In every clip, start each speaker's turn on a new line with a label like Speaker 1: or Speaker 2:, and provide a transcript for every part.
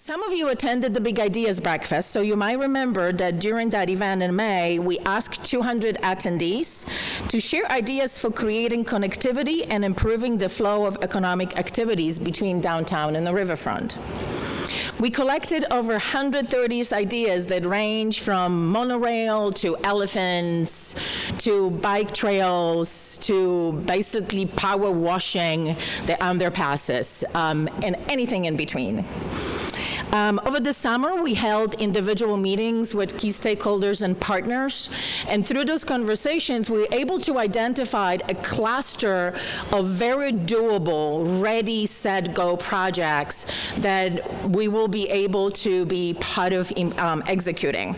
Speaker 1: Some of you attended the Big Ideas Breakfast, so you might remember that during that event in May, we asked 200 attendees to share ideas for creating connectivity and improving the flow of economic activities between downtown and the riverfront. We collected over 130 ideas that range from monorail to elephants to bike trails to basically power washing the underpasses and anything in between. Over the summer, we held individual meetings with key stakeholders and partners, and through those conversations, we were able to identify a cluster of very doable, ready, set, go projects that we will be able to be part of executing.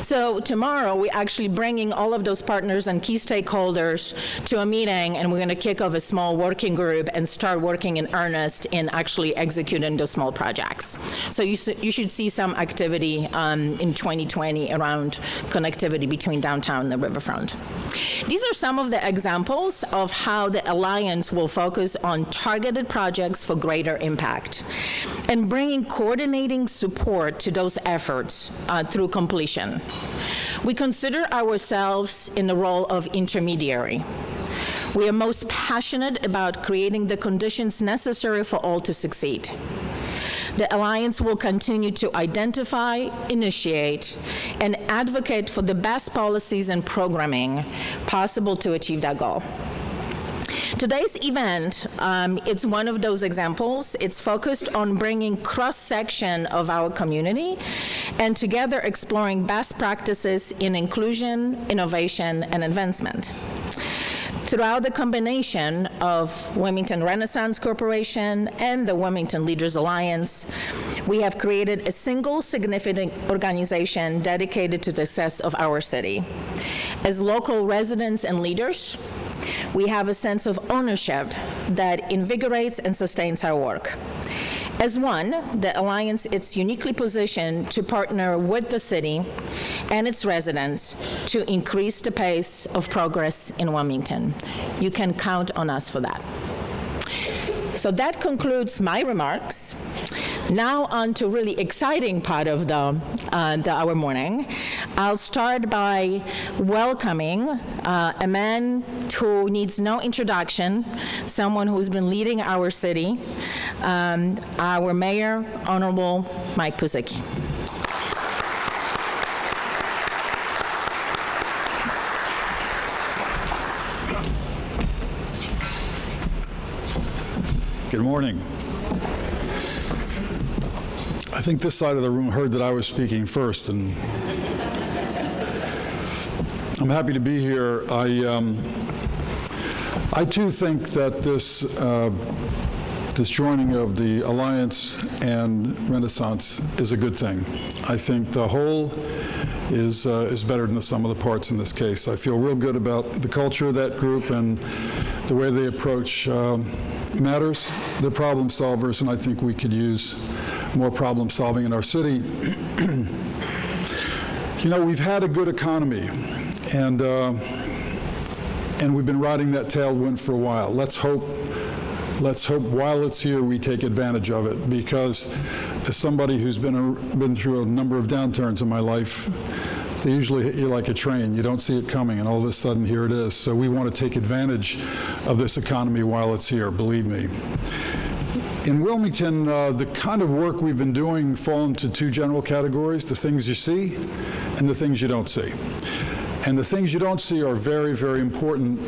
Speaker 1: So tomorrow, we're actually bringing all of those partners and key stakeholders to a meeting, and we're going to kick off a small working group and start working in earnest in actually executing those small projects. So you should see some activity in 2020 around connectivity between downtown and the riverfront. These are some of the examples of how the Alliance will focus on targeted projects for greater impact and bringing coordinating support to those efforts through completion. We consider ourselves in the role of intermediary. We are most passionate about creating the conditions necessary for all to succeed. The Alliance will continue to identify, initiate, and advocate for the best policies and programming possible to achieve that goal. Today's event, it's one of those examples. It's focused on bringing cross-section of our community and together exploring best practices in inclusion, innovation, and advancement. Throughout the combination of Wilmington Renaissance Corporation and the Wilmington Leaders Alliance, we have created a single significant organization dedicated to the success of our city. As local residents and leaders, we have a sense of ownership that invigorates and sustains our work. As one, the Alliance is uniquely positioned to partner with the city and its residents to increase the pace of progress in Wilmington. You can count on us for that. So that concludes my remarks. Now on to really exciting part of our morning. I'll start by welcoming a man who needs no introduction, someone who's been leading our city, our Mayor, Honorable Mike Puzicki.
Speaker 2: Good morning. I think this side of the room heard that I was speaking first, and I'm happy to be here. I too think that this joining of the Alliance and Renaissance is a good thing. I think the whole is better than the sum of the parts in this case. I feel real good about the culture of that group and the way they approach matters. They're problem solvers, and I think we could use more problem solving in our city. You know, we've had a good economy, and we've been riding that tailwind for a while. Let's hope while it's here we take advantage of it, because as somebody who's been through a number of downturns in my life, they usually hit you like a train. You don't see it coming, and all of a sudden here it is. So we want to take advantage of this economy while it's here, believe me. In Wilmington, the kind of work we've been doing fall into two general categories: the things you see and the things you don't see. And the things you don't see are very, very important,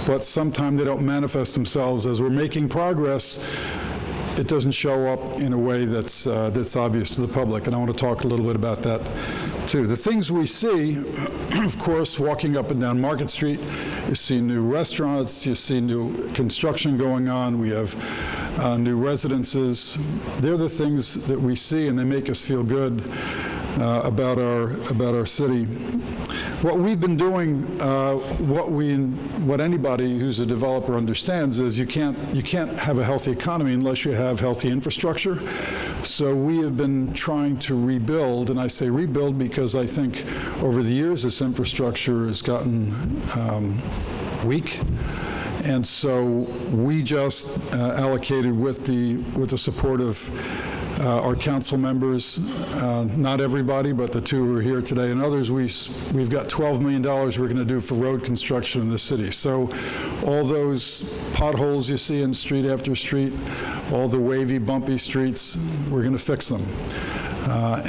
Speaker 2: but sometimes they don't manifest themselves. As we're making progress, it doesn't show up in a way that's obvious to the public, and I want to talk a little bit about that too. The things we see, of course, walking up and down Market Street, you see new restaurants, you see new construction going on, we have new residences. They're the things that we see, and they make us feel good about our city. What we've been doing, what anybody who's a developer understands, is you can't have a healthy economy unless you have healthy infrastructure. So we have been trying to rebuild, and I say rebuild because I think over the years this infrastructure has gotten weak. And so we just allocated with the support of our council members, not everybody, but the two who are here today and others, we've got $12 million we're going to do for road construction in the city. So all those potholes you see in street after street, all the wavy, bumpy streets, we're going to fix them.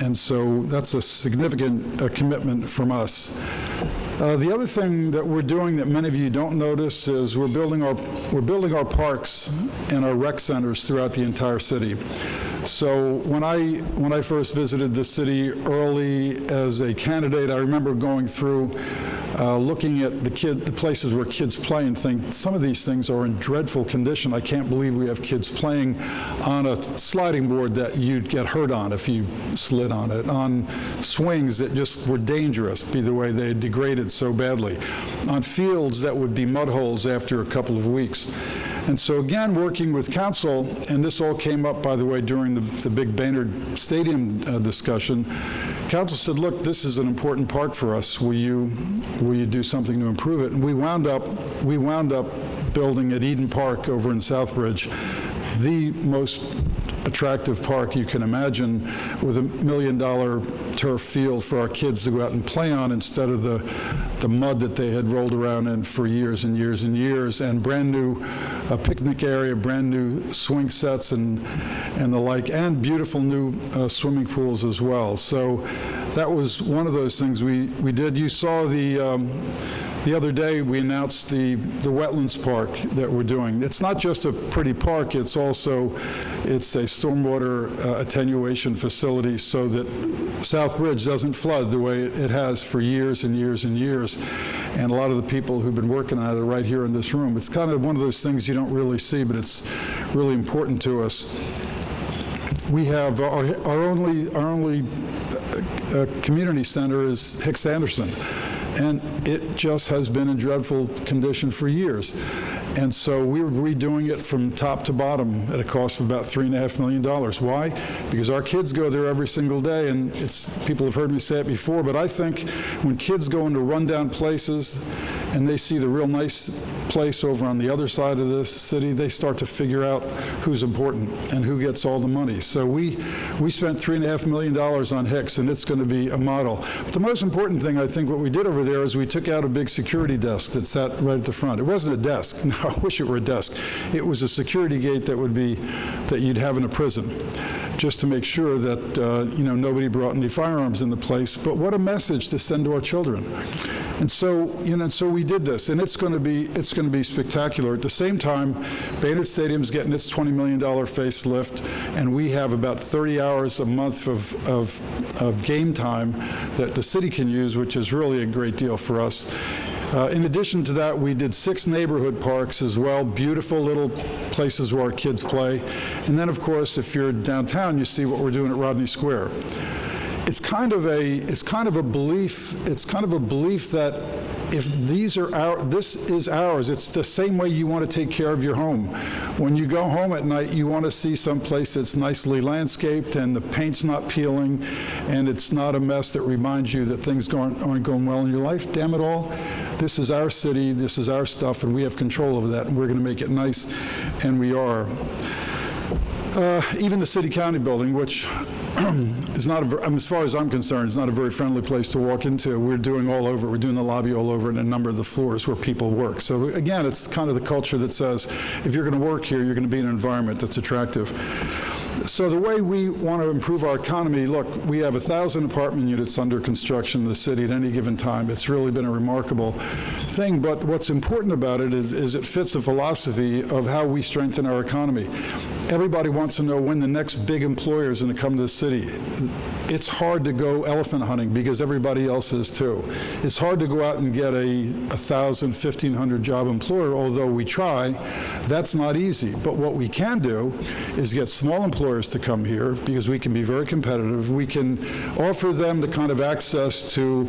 Speaker 2: And so that's a significant commitment from us. The other thing that we're doing that many of you don't notice is we're building our parks and our rec centers throughout the entire city. So when I first visited the city early as a candidate, I remember going through looking at the places where kids play and think some of these things are in dreadful condition. I can't believe we have kids playing on a sliding board that you'd get hurt on if you slid on it, on swings that just were dangerous, be the way they had degraded so badly, on fields that would be mud holes after a couple of weeks. And so again, working with council, and this all came up, by the way, during the big Baynard Stadium discussion, council said, look, this is an important park for us. Will you do something to improve it? And we wound up building at Eden Park over in Southbridge, the most attractive park you can imagine, with $1 million turf field for our kids to go out and play on instead of the mud that they had rolled around in for years and years and years, and brand new picnic area, brand new swing sets and the like, and beautiful new swimming pools as well. So that was one of those things we did. You saw the other day we announced the wetlands park that we're doing. It's not just a pretty park, it's a stormwater attenuation facility so that Southbridge doesn't flood the way it has for years and years and years. And a lot of the people who've been working on it are right here in this room. It's kind of one of those things you don't really see, but it's really important to us. We have our only community center is Hicks Anderson. And it just has been in dreadful condition for years. And so we're redoing it from top to bottom at a cost of about $3.5 million. Why? Because our kids go there every single day, and people have heard me say it before, but I think when kids go into rundown places and they see the real nice place over on the other side of the city, they start to figure out who's important and who gets all the money. So we spent $3.5 million on Hicks, and it's going to be a model. But the most important thing, I think, what we did over there is we took out a big security desk that sat right at the front. It wasn't a desk. No, I wish it were a desk. It was a security gate that you'd have in a prison, just to make sure that nobody brought any firearms in the place. But what a message to send to our children. And so so we did this, and it's going to be spectacular. At the same time, Baynard Stadium's getting its $20 million facelift, and we have about 30 hours a month of game time that the city can use, which is really a great deal for us. In addition to that, we did 6 neighborhood parks as well, beautiful little places where our kids play. And then, of course, if you're downtown, you see what we're doing at Rodney Square. It's kind of a belief that if this is ours, it's the same way you want to take care of your home. When you go home at night, you want to see some place that's nicely landscaped and the paint's not peeling and it's not a mess that reminds you that things aren't going well in your life. Damn it all. This is our city, this is our stuff, and we have control over that, and we're going to make it nice, and we are. Even the city-county building, which is not, as far as I'm concerned, it's not a very friendly place to walk into. We're doing all over. We're doing the lobby all over and a number of the floors where people work. So again, it's kind of the culture that says, if you're going to work here, you're going to be in an environment that's attractive. So the way we want to improve our economy, look, we have 1,000 apartment units under construction in the city at any given time. It's really been a remarkable thing, but what's important about it is it fits a philosophy of how we strengthen our economy. Everybody wants to know when the next big employer is going to come to the city. It's hard to go elephant hunting because everybody else is too. It's hard to go out and get a 1,000, 1,500 job employer, although we try. That's not easy. But what we can do is get small employers to come here because we can be very competitive. We can offer them the kind of access to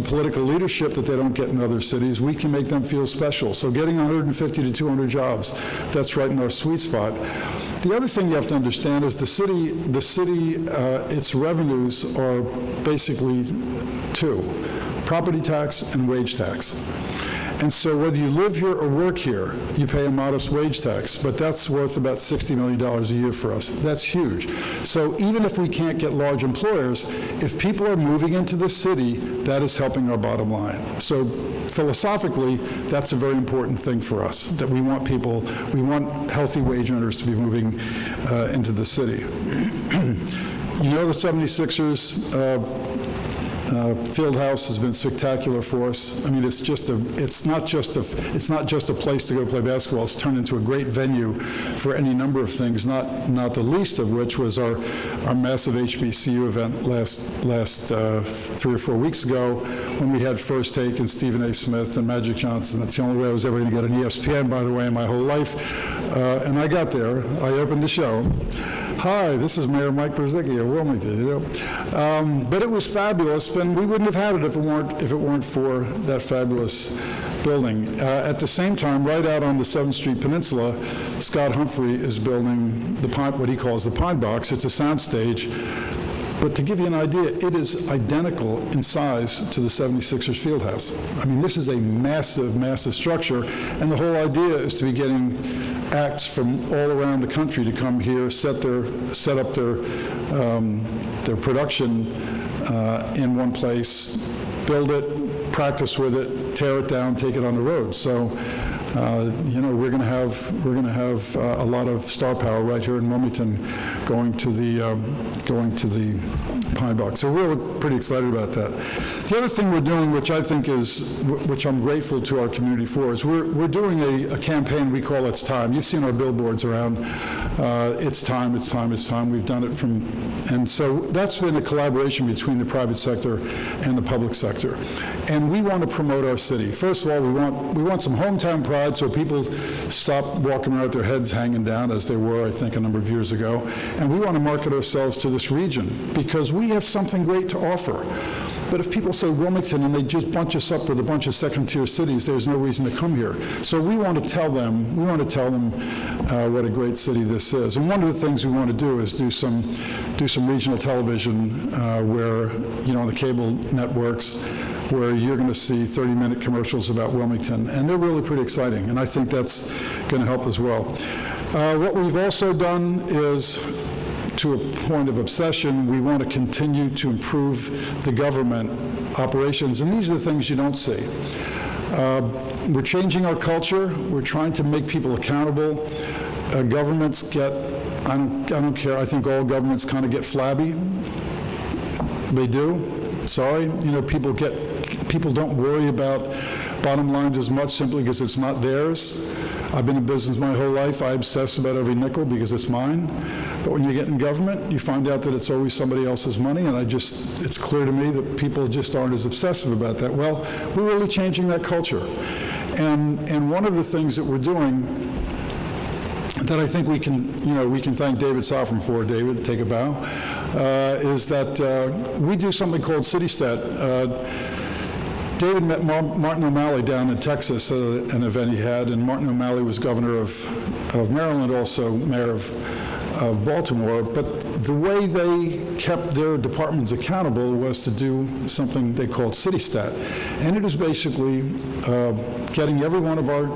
Speaker 2: political leadership that they don't get in other cities. We can make them feel special. So getting 150 to 200 jobs, that's right in our sweet spot. The other thing you have to understand is the city, its revenues are basically 2, property tax and wage tax. And so whether you live here or work here, you pay a modest wage tax, but that's worth about $60 million a year for us. That's huge. So even if we can't get large employers, if people are moving into the city, that is helping our bottom line. So philosophically, that's a very important thing for us, that we want people, we want healthy wage earners to be moving into the city. You know, the 76ers field house has been spectacular for us. I mean, it's not just a place to go play basketball. It's turned into a great venue for any number of things, not the least of which was our massive HBCU event last 3 or 4 weeks ago when we had First Take and Stephen A. Smith and Magic Johnson. That's the only way I was ever going to get an ESPN, by the way, in my whole life. And I got there. I opened the show. Hi, this is Mayor Mike Berzicki of Wilmington, you know. But it was fabulous, and we wouldn't have had it if it weren't for that fabulous building. At the same time, right out on the 7th Street Peninsula, Scott Humphrey is building what he calls the Pine Box. It's a soundstage. But to give you an idea, it is identical in size to the 76ers field house. I mean, this is a massive, massive structure, and the whole idea is to be getting acts from all around the country to come here, set up their production in one place, build it, practice with it, tear it down, take it on the road. So, you know, we're going to have a lot of star power right here in Wilmington going to the Pine Box. So we're pretty excited about that. The other thing we're doing, which I think which I'm grateful to our community for, is we're doing a campaign we call It's Time. You've seen our billboards around. It's time, it's time, it's time. We've done it and so that's been a collaboration between the private sector and the public sector. And we want to promote our city. First of all, we want some hometown pride so people stop walking around with their heads hanging down as they were, I think, a number of years ago. And we want to market ourselves to this region because we have something great to offer. But if people say Wilmington and they just bunch us up with a bunch of second-tier cities, there's no reason to come here. So we want to tell them what a great city this is. And one of the things we want to do is do some regional television where, you know, on the cable networks, where you're going to see 30-minute commercials about Wilmington, and they're really pretty exciting, and I think that's going to help as well. What we've also done is, to a point of obsession, we want to continue to improve the government operations, and these are the things you don't see. We're changing our culture. We're trying to make people accountable. Governments get, I don't care, I think all governments kind of get flabby. They do. Sorry, you know, people don't worry about bottom lines as much simply because it's not theirs. I've been in business my whole life. I obsess about every nickel because it's mine. But when you get in government, you find out that it's always somebody else's money, and it's clear to me that people just aren't as obsessive about that. Well, we're really changing that culture. And one of the things that we're doing that I think we can thank David Sofram for, David, take a bow, is that we do something called CityStat. David met Martin O'Malley down in Texas at an event he had, and Martin O'Malley was governor of Maryland, also mayor of Baltimore, but the way they kept their departments accountable was to do something they called CityStat. And it is basically getting every one of our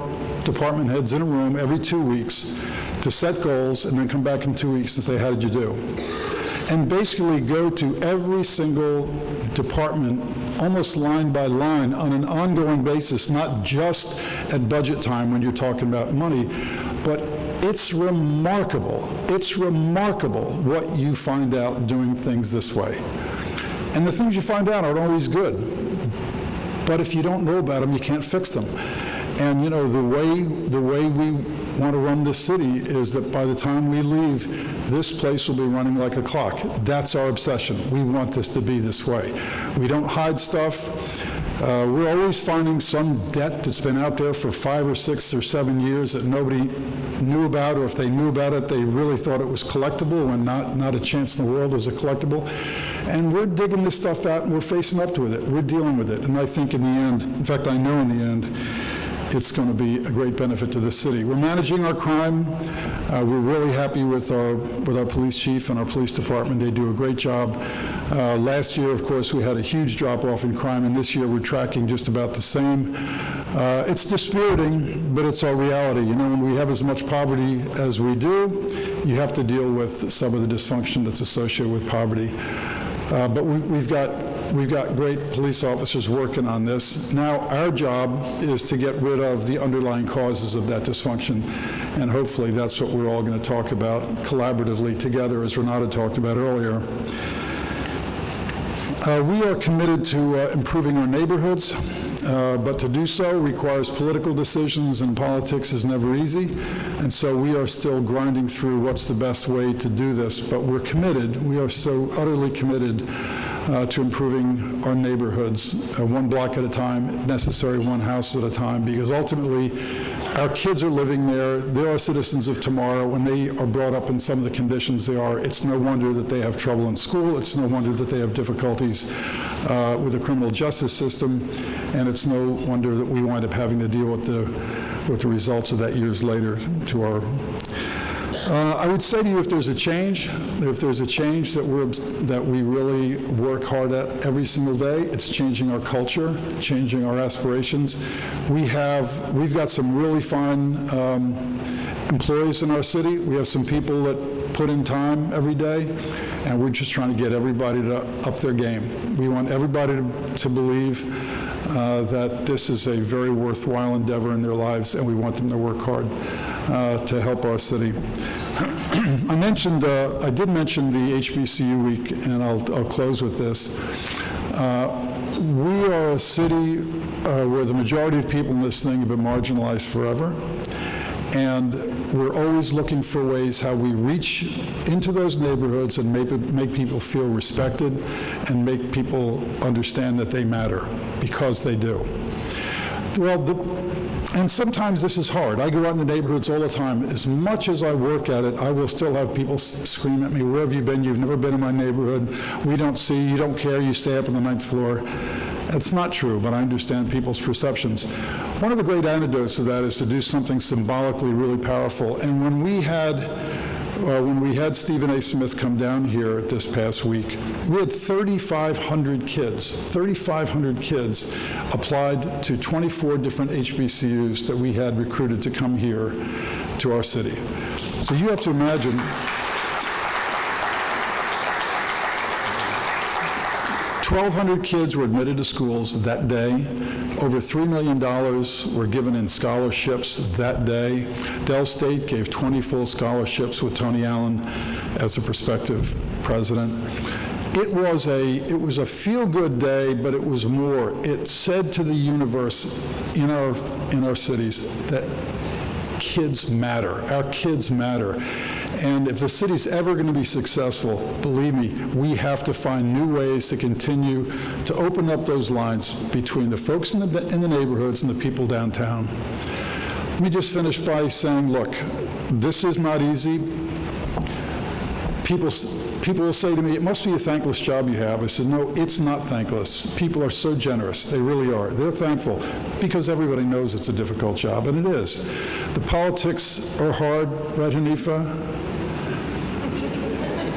Speaker 2: department heads in a room every 2 weeks to set goals and then come back in 2 weeks and say, how did you do? And basically go to every single department almost line by line on an ongoing basis, not just at budget time when you're talking about money, but it's remarkable what you find out doing things this way. And the things you find out aren't always good, but if you don't know about them, you can't fix them. And you know, the way we want to run this city is that by the time we leave, this place will be running like a clock. That's our obsession. We want this to be this way. We don't hide stuff. We're always finding some debt that's been out there for 5 or 6 or 7 years that nobody knew about, or if they knew about it, they really thought it was collectible when not a chance in the world was a collectible. And we're digging this stuff out and we're facing up to it. We're dealing with it. And I think in the end, in fact, I know in the end, it's going to be a great benefit to the city. We're managing our crime. We're really happy with our police chief and our police department. They do a great job. Last year, of course, we had a huge drop-off in crime, and this year we're tracking just about the same. It's dispiriting, but it's our reality. You know, when we have as much poverty as we do, you have to deal with some of the dysfunction that's associated with poverty. But we've got great police officers working on this. Now, our job is to get rid of the underlying causes of that dysfunction, and hopefully that's what we're all going to talk about collaboratively together, as Renata talked about earlier. We are committed to improving our neighborhoods, but to do so requires political decisions, and politics is never easy, and so we are still grinding through what's the best way to do this, but we're committed. We are so utterly committed to improving our neighborhoods, one block at a time, if necessary, one house at a time, because ultimately our kids are living there. They are citizens of tomorrow. When they are brought up in some of the conditions they are, it's no wonder that they have trouble in school. It's no wonder that they have difficulties with the criminal justice system, and it's no wonder that we wind up having to deal with the results of that years later to our I would say to you, if there's a change that we really work hard at every single day, it's changing our culture, changing our aspirations. We've got some really fine employees in our city. We have some people that put in time every day, and we're just trying to get everybody to up their game. We want everybody to believe that this is a very worthwhile endeavor in their lives, and we want them to work hard to help our city. I did mention the HBCU week, and I'll close with this. We are a city where the majority of people in this thing have been marginalized forever, and we're always looking for ways how we reach into those neighborhoods and make people feel respected and make people understand that they matter, because they do. And sometimes this is hard. I go out in the neighborhoods all the time. As much as I work at it, I will still have people scream at me, "Where have you been? You've never been in my neighborhood. We don't see, you don't care, you stay up on the 9th floor." That's not true, but I understand people's perceptions. One of the great antidotes to that is to do something symbolically really powerful. And when we had Stephen A. Smith come down here this past week, we had 3,500 kids applied to 24 different HBCUs that we had recruited to come here to our city. So you have to imagine 1,200 kids were admitted to schools that day. Over $3 million were given in scholarships that day. Del State gave 20 full scholarships with Tony Allen as a prospective president. It was a feel-good day, but it was more. It said to the universe in our cities that kids matter. Our kids matter. And if the city's ever going to be successful, believe me, we have to find new ways to continue to open up those lines between the folks in the neighborhoods and the people downtown. Let me just finish by saying, look, this is not easy. People will say to me, "It must be a thankless job you have." I said, "No, it's not thankless. People are so generous. They really are. They're thankful because everybody knows it's a difficult job, and it is. The politics are hard, right, Hanifa?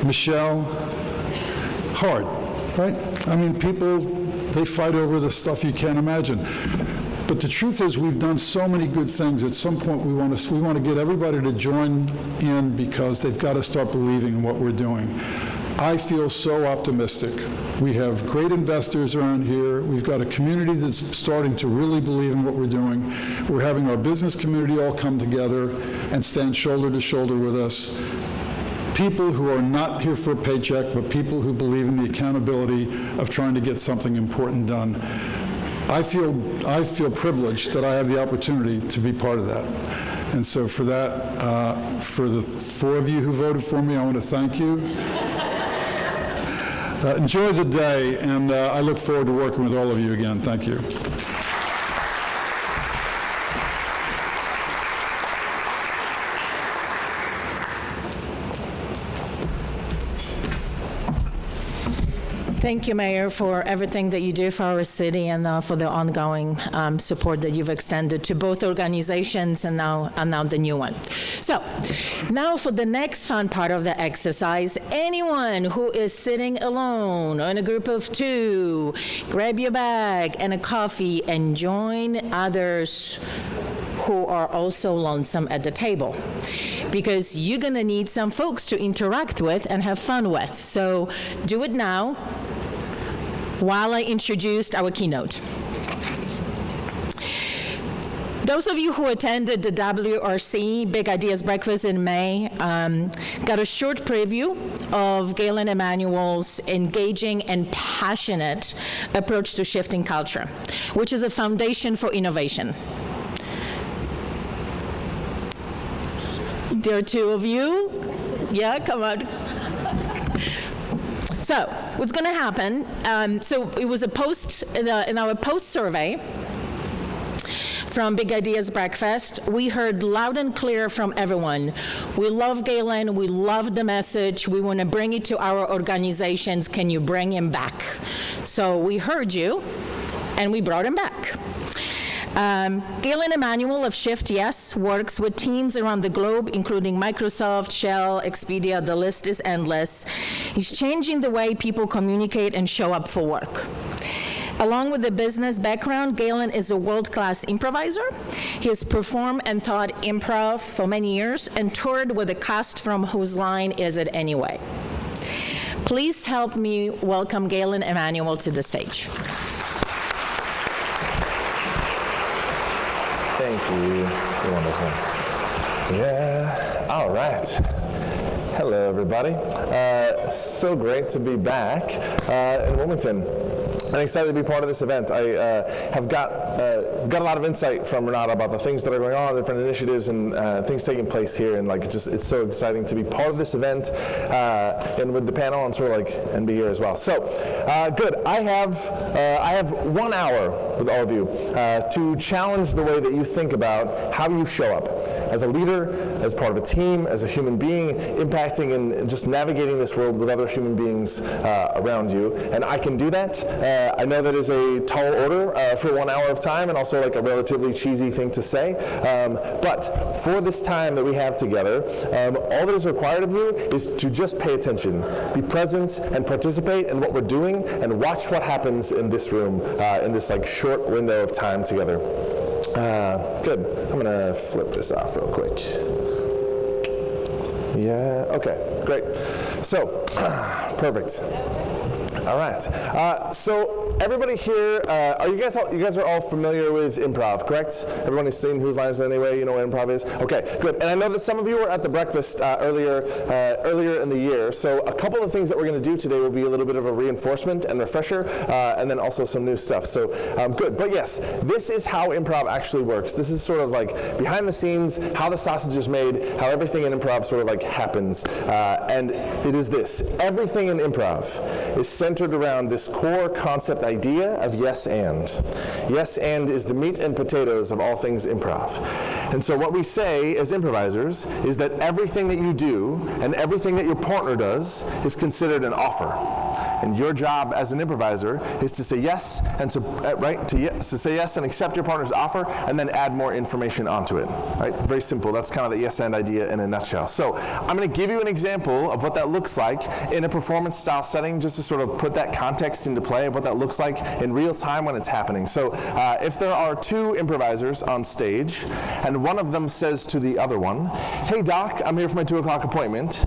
Speaker 2: Michelle? Hard, right? I mean, people, they fight over the stuff you can't imagine. But the truth is, we've done so many good things. At some point, we want to get everybody to join in because they've got to start believing in what we're doing. I feel so optimistic. We have great investors around here. We've got a community that's starting to really believe in what we're doing. We're having our business community all come together and stand shoulder to shoulder with us. People who are not here for a paycheck, but people who believe in the accountability of trying to get something important done. I feel privileged that I have the opportunity to be part of that. And so for that, for the 4 of you who voted for me, I want to thank you. Enjoy the day, and I look forward to working with all of you again. Thank you.
Speaker 1: Thank you, Mayor, for everything that you do for our city and for the ongoing support that you've extended to both organizations and now the new one. So now for the next fun part of the exercise, anyone who is sitting alone or in a group of two, grab your bag and a coffee and join others who are also lonesome at the table, because you're going to need some folks to interact with and have fun with. So do it now while I introduced our keynote. Those of you who attended the WRC Big Ideas Breakfast in May got a short preview of Galen Emanuele's engaging and passionate approach to shifting culture, which is a foundation for innovation. There are two of you. Yeah, come on. So, what's going to happen? So, it was a post in our post survey from Big Ideas Breakfast. We heard loud and clear from everyone. We love Galen. We love the message. We want to bring it to our organizations. Can you bring him back? So, we heard you, and we brought him back. Galen Emanuele of Shift Yes works with teams around the globe, including Microsoft, Shell, Expedia. The list is endless. He's changing the way people communicate and show up for work. Along with a business background, Galen is a world-class improviser. He has performed and taught improv for many years and toured with a cast from Whose Line Is It Anyway? Please help me welcome Galen Emanuele to the stage.
Speaker 3: Thank you. You're wonderful. Yeah. All right. Hello, everybody. So great to be back in Wilmington. I'm excited to be part of this event. I have got a lot of insight from Renata about the things that are going on, different initiatives and things taking place here, and it's so exciting to be part of this event and with the panel and sort of and be here as well. So good. I have 1 hour with all of you to challenge the way that you think about how you show up as a leader, as part of a team, as a human being, impacting and just navigating this world with other human beings around you. And I can do that. I know that is a tall order for 1 hour of time, and also a relatively cheesy thing to say. But for this time that we have together, all that is required of you is to just pay attention, be present, and participate in what we're doing, and watch what happens in this room in this short window of time together. Good. I'm gonna flip this off real quick. Yeah. Okay. Great. So, perfect. All right. So everybody here, you guys are all familiar with improv, correct? Everyone has seen Whose Line Is It Anyway? You know what improv is? Okay, good. And I know that some of you were at the breakfast earlier in the year. So a couple of things that we're going to do today will be a little bit of a reinforcement and refresher, and then also some new stuff. So good. But yes, this is how improv actually works. This is sort of behind the scenes, how the sausage is made, how everything in improv sort of happens. And it is this. Everything in improv is centered around this core concept idea of yes and. Yes and is the meat and potatoes of all things improv. And so what we say as improvisers is that everything that you do and everything that your partner does is considered an offer. And your job as an improviser is to say yes and to say yes and accept your partner's offer and then add more information onto it. Right? Very simple. That's kind of the yes and idea in a nutshell. So I'm going to give you an example of what that looks like in a performance style setting, just to sort of put that context into play of what that looks like in real time when it's happening. So if there are two improvisers on stage and one of them says to the other one, "Hey doc, I'm here for my 2 o'clock appointment,"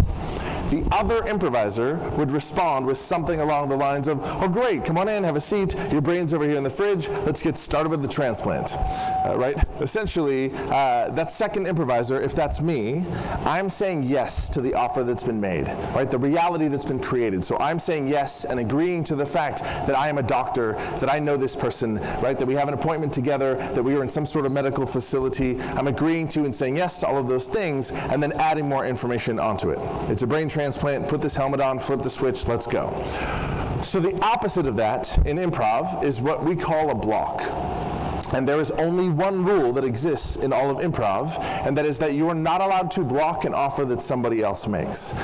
Speaker 3: the other improviser would respond with something along the lines of, "Oh great, come on in, have a seat, your brain's over here in the fridge, let's get started with the transplant." Right? Essentially, that second improviser, if that's me, I'm saying yes to the offer that's been made, right? The reality that's been created. So I'm saying yes and agreeing to the fact that I am a doctor, that I know this person, right? That we have an appointment together, that we are in some sort of medical facility. I'm agreeing to and saying yes to all of those things, and then adding more information onto it. It's a brain transplant, put this helmet on, flip the switch, let's go. So the opposite of that in improv is what we call a block. And there is only one rule that exists in all of improv, and that is that you are not allowed to block an offer that somebody else makes.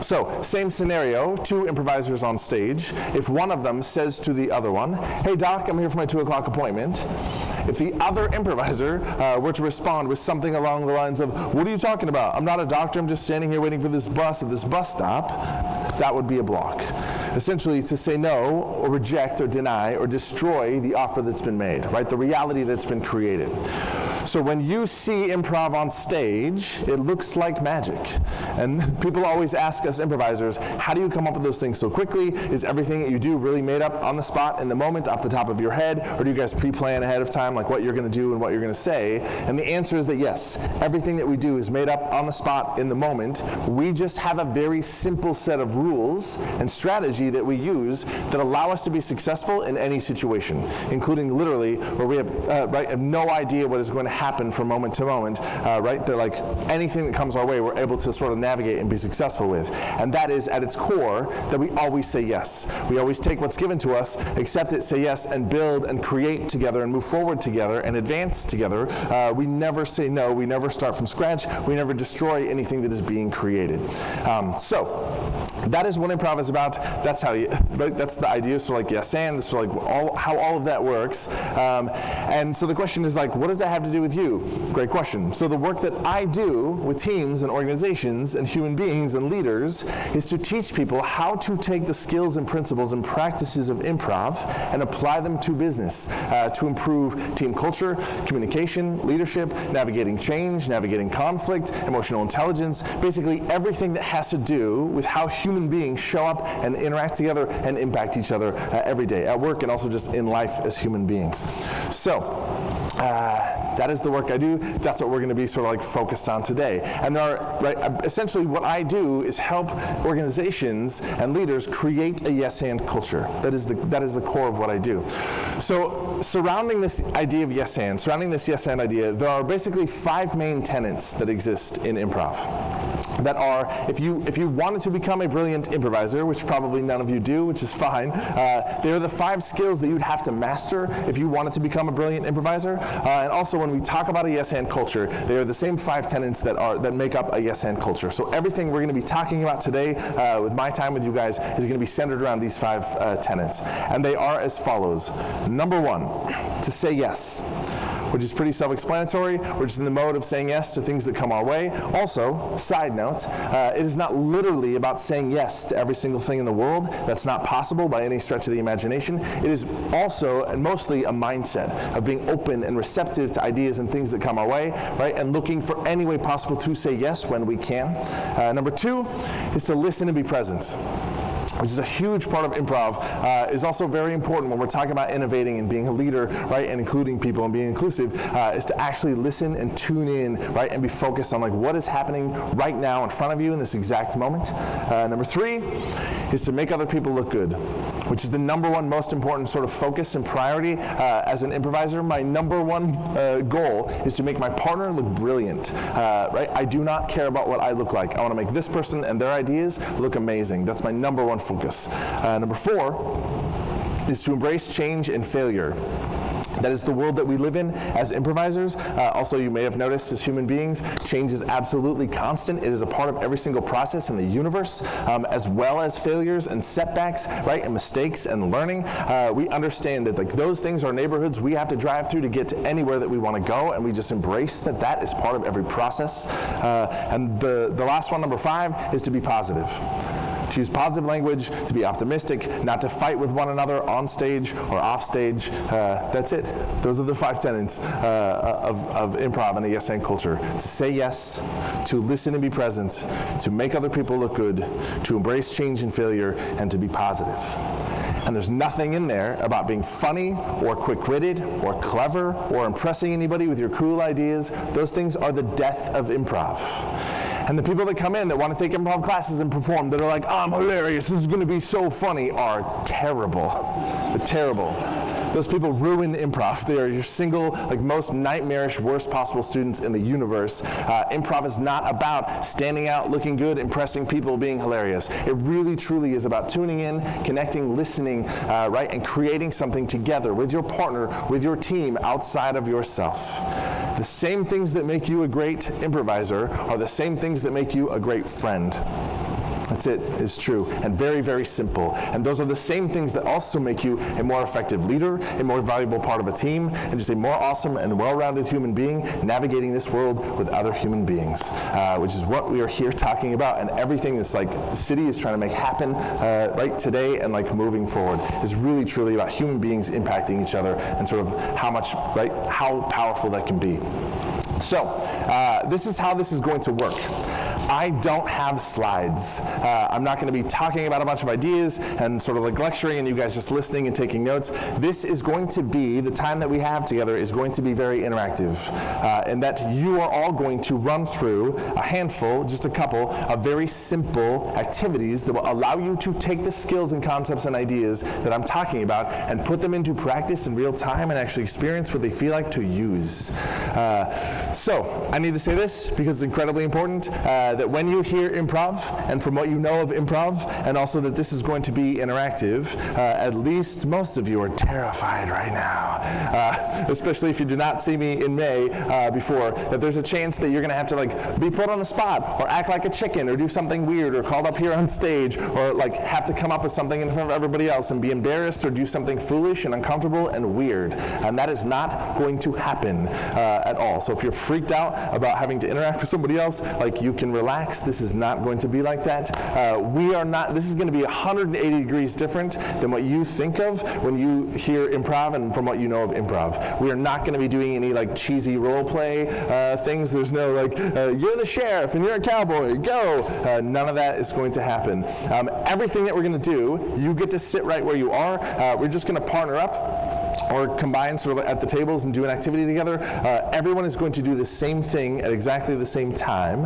Speaker 3: So, same scenario, two improvisers on stage. If one of them says to the other one, "Hey doc, I'm here for my 2 o'clock appointment," if the other improviser were to respond with something along the lines of, "What are you talking about? I'm not a doctor, I'm just standing here waiting for this bus at this bus stop," that would be a block. Essentially, to say no, or reject, or deny, or destroy the offer that's been made, right? The reality that's been created. So when you see improv on stage, it looks like magic. And people always ask us improvisers, how do you come up with those things so quickly? Is everything that you do really made up on the spot in the moment off the top of your head? Or do you guys pre-plan ahead of time like what you're going to do and what you're going to say? And the answer is that yes, everything that we do is made up on the spot in the moment. We just have a very simple set of rules and strategy that we use that allow us to be successful in any situation, including literally where we have have no idea what is going to happen from moment to moment, right? They're like anything that comes our way, we're able to sort of navigate and be successful with. And that is at its core that we always say yes. We always take what's given to us, accept it, say yes, and build and create together and move forward together and advance together. We never say no. We never start from scratch. We never destroy anything that is being created. So that is what improv is about. That's how you, right? That's the idea. So like yes and, this is like how all of that works. And so the question is like, what does that have to do with you? Great question. So the work that I do with teams and organizations and human beings and leaders is to teach people how to take the skills and principles and practices of improv and apply them to business to improve team culture, communication, leadership, navigating change, navigating conflict, emotional intelligence, basically everything that has to do with how human beings show up and interact together and impact each other every day at work and also just in life as human beings. So, that is the work I do. That's what we're going to be sort of like focused on today. And there are, right, essentially what I do is help organizations and leaders create a yes-and culture. That is the core of what I do. So surrounding this idea of yes-and, surrounding this yes-and idea, there are basically 5 main tenets that exist in improv. That are, if you wanted to become a brilliant improviser, which probably none of you do, which is fine, they are the 5 skills that you'd have to master if you wanted to become a brilliant improviser. And also when we talk about a yes-and culture, they are the same 5 tenets that make up a yes-and culture. So everything we're going to be talking about today with my time with you guys is going to be centered around these 5 tenets. And they are as follows. Number 1, to say yes, which is pretty self-explanatory. We're just in the mode of saying yes to things that come our way. Also, side note, it is not literally about saying yes to every single thing in the world. That's not possible by any stretch of the imagination. It is also and mostly a mindset of being open and receptive to ideas and things that come our way, right? And looking for any way possible to say yes when we can. Number 2 is to listen and be present, which is a huge part of improv, is also very important when we're talking about innovating and being a leader, right, and including people and being inclusive, is to actually listen and tune in, right, and be focused on like what is happening right now in front of you in this exact moment. Number 3 is to make other people look good, which is the number 1 most important sort of focus and priority as an improviser. My number 1 goal is to make my partner look brilliant, right? I do not care about what I look like. I want to make this person and their ideas look amazing. That's my number 1 focus. Number 4 is to embrace change and failure. That is the world that we live in as improvisers. Also, you may have noticed as human beings, change is absolutely constant. It is a part of every single process in the universe, as well as failures and setbacks, right, and mistakes and learning. We understand that like those things are neighborhoods we have to drive through to get to anywhere that we want to go, and we just embrace that that is part of every process. And the last one, number 5, is to be positive. To use positive language, to be optimistic, not to fight with one another on stage or off stage. That's it. Those are the 5 tenets of improv and a yes-and culture. To say yes, to listen and be present, to make other people look good, to embrace change and failure, and to be positive. And there's nothing in there about being funny or quick-witted or clever or impressing anybody with your cool ideas. Those things are the death of improv. And the people that come in that want to take improv classes and perform, that are like, I'm hilarious, this is going to be so funny, are terrible. They're terrible. Those people ruin improv. They are your single, most nightmarish, worst possible students in the universe. Improv is not about standing out, looking good, impressing people, being hilarious. It really, truly is about tuning in, connecting, listening, right, and creating something together with your partner, with your team, outside of yourself. The same things that make you a great improviser are the same things that make you a great friend. That's it, it's true, and very, very simple. And those are the same things that also make you a more effective leader, a more valuable part of a team, and just a more awesome and well-rounded human being navigating this world with other human beings, which is what we are here talking about. And everything that's the city is trying to make happen right today and moving forward is really, truly about human beings impacting each other and sort of how powerful that can be. So, this is how this is going to work. I don't have slides. I'm not going to be talking about a bunch of ideas and sort of lecturing and you guys just listening and taking notes. This is going to be, the time that we have together is going to be very interactive, and that you are all going to run through a handful, just a couple, of very simple activities that will allow you to take the skills and concepts and ideas that I'm talking about and put them into practice in real time and actually experience what they feel like to use. So, I need to say this because it's incredibly important, that when you hear improv, and from what you know of improv, and also that this is going to be interactive, at least most of you are terrified right now, especially if you did not see me in May before, that there's a chance that you're going to have to be put on the spot, or act like a chicken, or do something weird, or called up here on stage, or have to come up with something in front of everybody else and be embarrassed, or do something foolish and uncomfortable and weird. And that is not going to happen at all. So if you're freaked out about having to interact with somebody else, you can relax. This is not going to be like that. This is going to be 180 degrees different than what you think of when you hear improv and from what you know of improv. We are not going to be doing any cheesy role play things. There's no you're the sheriff and you're a cowboy, go. None of that is going to happen. Everything that we're going to do, you get to sit right where you are. We're just going to partner up or combine sort of at the tables and do an activity together. Everyone is going to do the same thing at exactly the same time,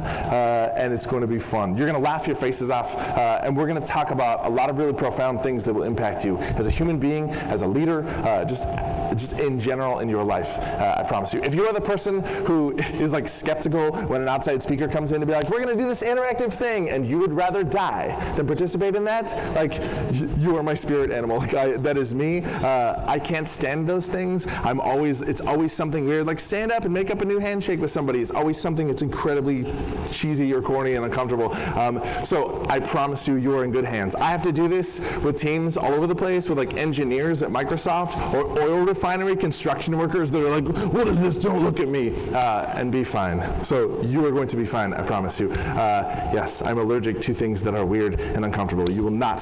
Speaker 3: and it's going to be fun. You're going to laugh your faces off, and we're going to talk about a lot of really profound things that will impact you as a human being, as a leader, just in general in your life, I promise you. If you are the person who is skeptical when an outside speaker comes in to be we're going to do this interactive thing, and you would rather die than participate in that, you are my spirit animal. That is me. I can't stand those things. It's always something weird, stand up and make up a new handshake with somebody. It's always something that's incredibly cheesy or corny and uncomfortable. So I promise you, you are in good hands. I have to do this with teams all over the place, with engineers at Microsoft, or oil refinery construction workers that are what is this? Don't look at me, and be fine. So you are going to be fine, I promise you. Yes, I'm allergic to things that are weird and uncomfortable. You will not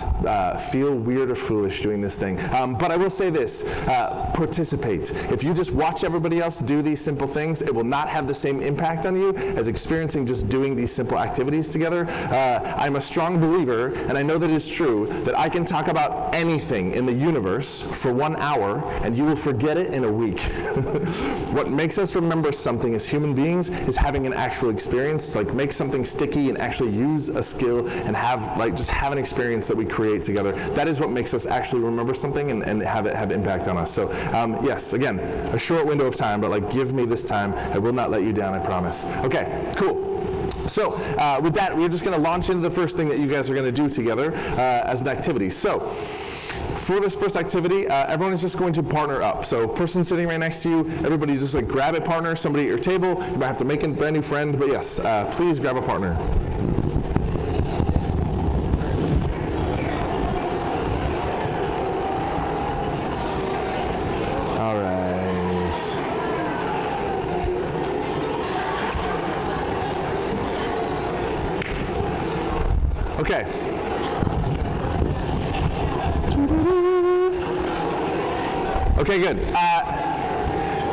Speaker 3: feel weird or foolish doing this thing. But I will say this, participate. If you just watch everybody else do these simple things, it will not have the same impact on you as experiencing just doing these simple activities together. I'm a strong believer, and I know that it is true, that I can talk about anything in the universe for 1 hour, and you will forget it in a week. What makes us remember something as human beings is having an actual experience, make something sticky and actually use a skill and have just have an experience that we create together. That is what makes us actually remember something and have it have impact on us. So yes, again, a short window of time, but give me this time. I will not let you down, I promise. Okay, cool. So with that, we're just going to launch into the first thing that you guys are going to do together as an activity. So for this first activity, everyone is just going to partner up. So person sitting right next to you, everybody just grab a partner, somebody at your table. You might have to make a brand new friend, but yes, please grab a partner. Okay. Okay, good.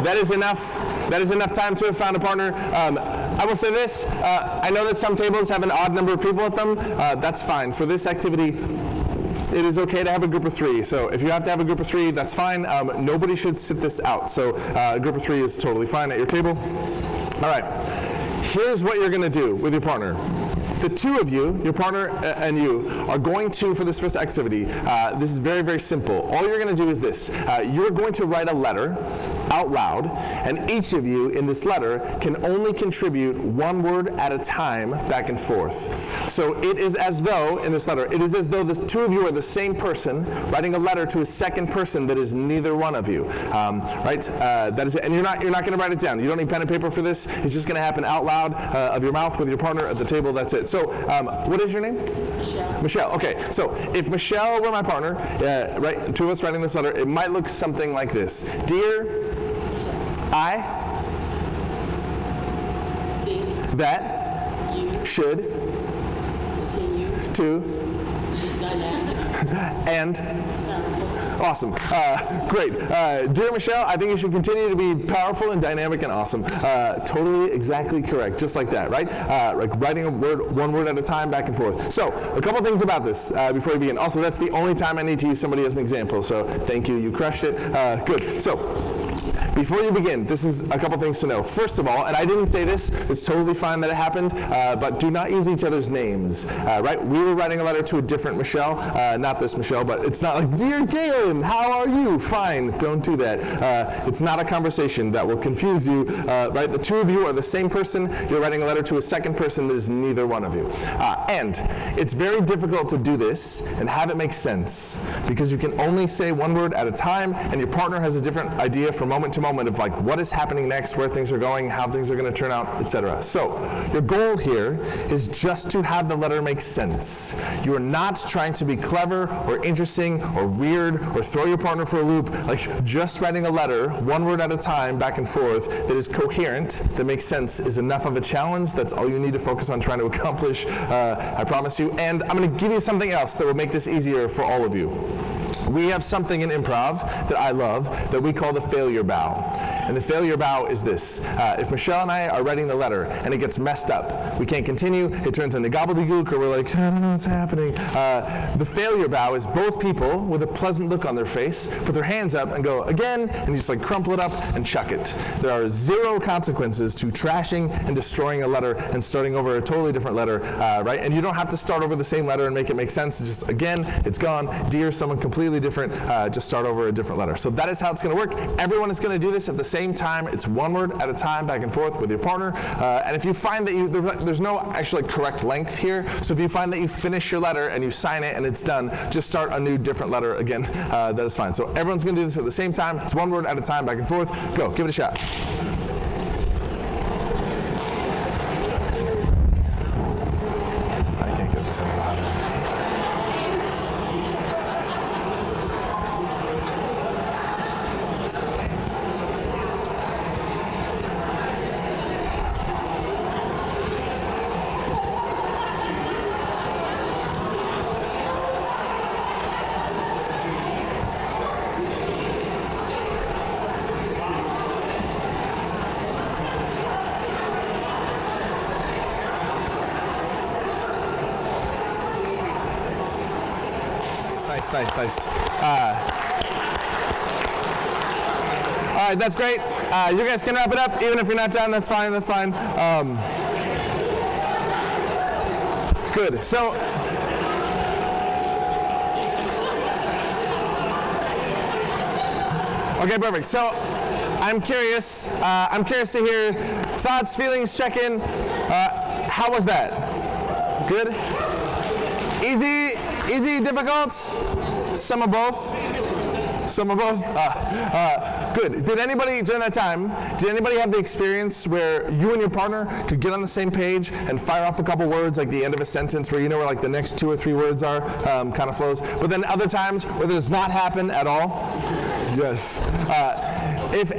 Speaker 3: That is enough. That is enough time to have found a partner. I will say this. I know that some tables have an odd number of people at them. That's fine. For this activity, it is okay to have a group of 3. So if you have to have a group of 3, that's fine. Nobody should sit this out. So a group of 3 is totally fine at your table. All right. Here's what you're going to do with your partner. the two of you, your partner and you, are going to, for this first activity, this is very, very simple. All you're going to do is this. You're going to write a letter out loud, and each of you in this letter can only contribute one word at a time back and forth. So it is as though, in this letter, it is as though the two of you are the same person writing a letter to a second person that is neither one of you. Right? That is it. And you're not going to write it down. You don't need pen and paper for this. It's just going to happen out loud of your mouth with your partner at the table. That's it. So what is your name? Michelle. Michelle. Okay. So if Michelle were my partner, right, two of us writing this letter, it might look something like this. Dear, I think that you should continue to be dynamic and awesome. Great. Dear Michelle, I think you should continue to be powerful and dynamic and awesome. Totally, exactly correct. Just like that, right? Like writing a word, one word at a time, back and forth. So, a couple things about this before we begin. Also, that's the only time I need to use somebody as an example. So, thank you. You crushed it. Good. So, before you begin, this is a couple things to know. First of all, and I didn't say this, it's totally fine that it happened, but do not use each other's names, right? We were writing a letter to a different Michelle, not this Michelle, but it's not like, Dear Galen, how are you? Fine, don't do that. It's not a conversation that will confuse you, right? The two of you are the same person. You're writing a letter to a second person that is neither one of you. And it's very difficult to do this and have it make sense because you can only say one word at a time, and your partner has a different idea from moment to moment of like what is happening next, where things are going, how things are going to turn out, etc. So your goal here is just to have the letter make sense. You are not trying to be clever or interesting or weird or throw your partner for a loop. Like just writing a letter, one word at a time, back and forth, that is coherent, that makes sense, is enough of a challenge. That's all you need to focus on trying to accomplish, I promise you. And I'm going to give you something else that will make this easier for all of you. We have something in improv that I love that we call the failure bow. And the failure bow is this. If Michelle and I are writing the letter and it gets messed up, we can't continue, it turns into gobbledygook, or we're like, I don't know what's happening. The failure bow is both people with a pleasant look on their face, put their hands up and go again, and you just like crumple it up and chuck it. There are zero consequences to trashing and destroying a letter and starting over a totally different letter, right? And you don't have to start over the same letter and make it make sense. It's just, again, it's gone. Dear someone completely different, just start over a different letter. So that is how it's going to work. Everyone is going to do this at the same time. It's one word at a time, back and forth with your partner. And if you find that there's no actually correct length here, so if you find that you finish your letter and you sign it and it's done, just start a new different letter again. That is fine. So everyone's going to do this at the same time. It's one word at a time, back and forth. Go, give it a shot. I can't get this any louder. Nice. All right, that's great. You guys can wrap it up, even if you're not done. That's fine. Good. So, okay, perfect. So, I'm curious to hear thoughts, feelings, check-in. How was that? Good? Easy, difficult? Some of both? Good. Did anybody, during that time, have the experience where you and your partner could get on the same page and fire off a couple words, like the end of a sentence where you know where like the next 2 or 3 words are, kind of flows, but then other times where it does not happen at all? Yes. Did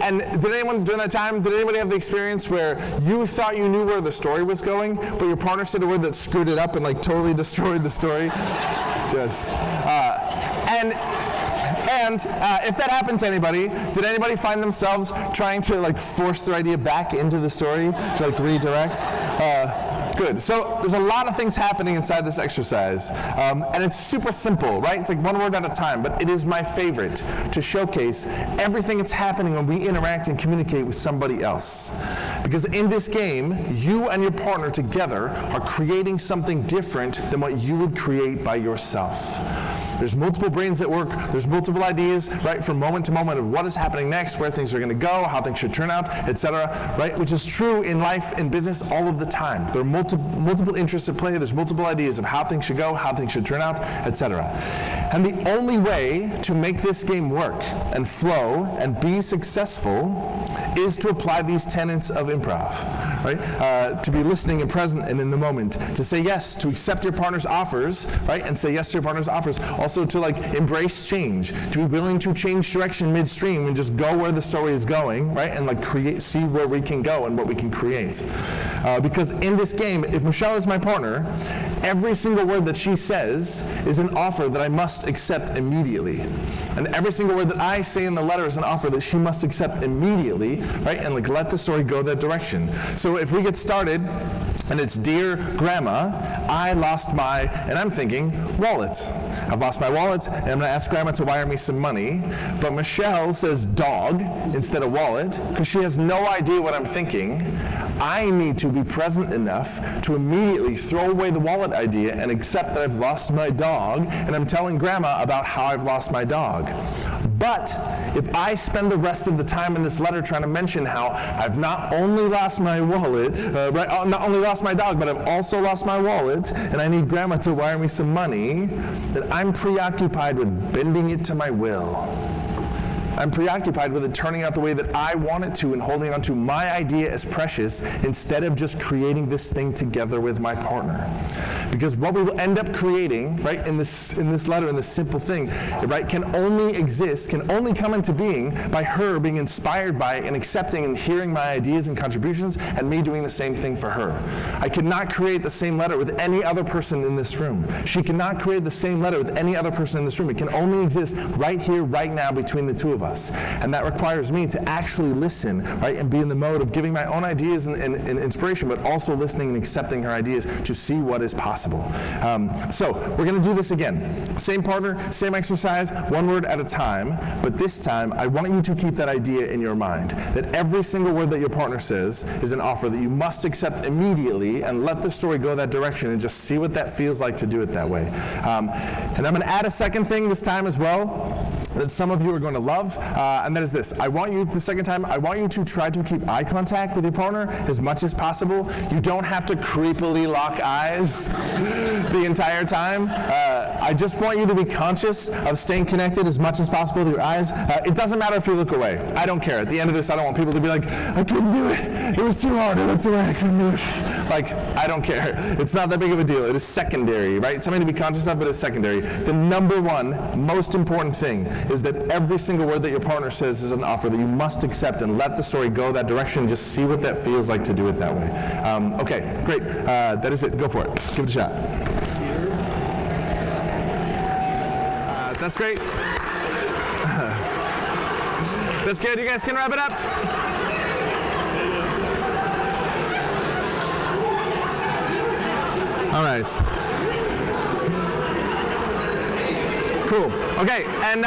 Speaker 3: anybody have the experience where you thought you knew where the story was going, but your partner said a word that screwed it up and like totally destroyed the story? Yes. And if that happened to anybody, did anybody find themselves trying to like force their idea back into the story to like redirect? Good. So there's a lot of things happening inside this exercise, and it's super simple, right? It's like one word at a time, but it is my favorite to showcase everything that's happening when we interact and communicate with somebody else. Because in this game, you and your partner together are creating something different than what you would create by yourself. There's multiple brains at work, there's multiple ideas, right, from moment to moment of what is happening next, where things are going to go, how things should turn out, etc., right, which is true in life and business all of the time. There are multiple interests at play, there's multiple ideas of how things should go, how things should turn out, etc. And the only way to make this game work and flow and be successful is to apply these tenets of improv, right? To be listening and present and in the moment, to say yes, to accept your partner's offers, right, and say yes to your partner's offers. Also to like embrace change, to be willing to change direction midstream and just go where the story is going, right, and like see where we can go and what we can create. Because in this game, if Michelle is my partner, every single word that she says is an offer that I must accept immediately. And every single word that I say in the letter is an offer that she must accept immediately, right, and like let the story go that direction. So if we get started, and it's, dear grandma, I lost my, and I'm thinking, wallet. I've lost my wallet, and I'm going to ask grandma to wire me some money. But Michelle says dog instead of wallet, because she has no idea what I'm thinking. I need to be present enough to immediately throw away the wallet idea and accept that I've lost my dog, and I'm telling grandma about how I've lost my dog. But if I spend the rest of the time in this letter trying to mention how I've not only lost my wallet, not only lost my dog, but I've also lost my wallet, and I need grandma to wire me some money, then I'm preoccupied with bending it to my will. I'm preoccupied with it turning out the way that I want it to and holding on to my idea as precious instead of just creating this thing together with my partner. Because what we will end up creating, right, in this letter, in this simple thing, right, can only exist, can only come into being by her being inspired by and accepting and hearing my ideas and contributions and me doing the same thing for her. I cannot create the same letter with any other person in this room. She cannot create the same letter with any other person in this room. It can only exist right here, right now, between the two of us. And that requires me to actually listen, right, and be in the mode of giving my own ideas and inspiration, but also listening and accepting her ideas to see what is possible. So we're going to do this again. Same partner, same exercise, one word at a time, but this time I want you to keep that idea in your mind, that every single word that your partner says is an offer that you must accept immediately and let the story go that direction and just see what that feels like to do it that way. And I'm going to add a second thing this time as well that some of you are going to love, and that is this. I want you to try to keep eye contact with your partner as much as possible. You don't have to creepily lock eyes the entire time. I just want you to be conscious of staying connected as much as possible with your eyes. It doesn't matter if you look away. I don't care. At the end of this, I don't want people to be like, I couldn't do it. It was too hard. I looked away. I couldn't do it. Like, I don't care. It's not that big of a deal. It is secondary, right? Something to be conscious of, but it's secondary. The number one most important thing is that every single word that your partner says is an offer that you must accept and let the story go that direction and just see what that feels like to do it that way. Okay, great. That is it. Go for it. Give it a shot. That's great. That's good. You guys can wrap it up. All right. Cool. Okay, and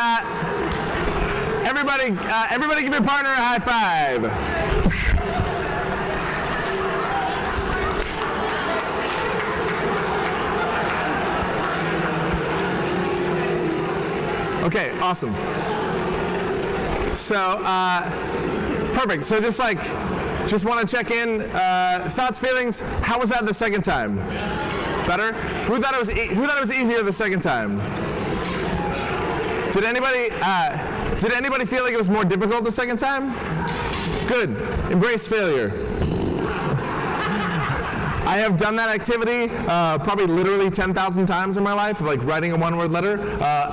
Speaker 3: everybody give your partner a high five. Okay, awesome. So, perfect. So just want to check in. Thoughts, feelings. How was that the second time? Better? Who thought it was easier the second time? Did anybody feel like it was more difficult the second time? Good. Embrace failure. I have done that activity probably literally 10,000 times in my life, of like writing a one-word letter,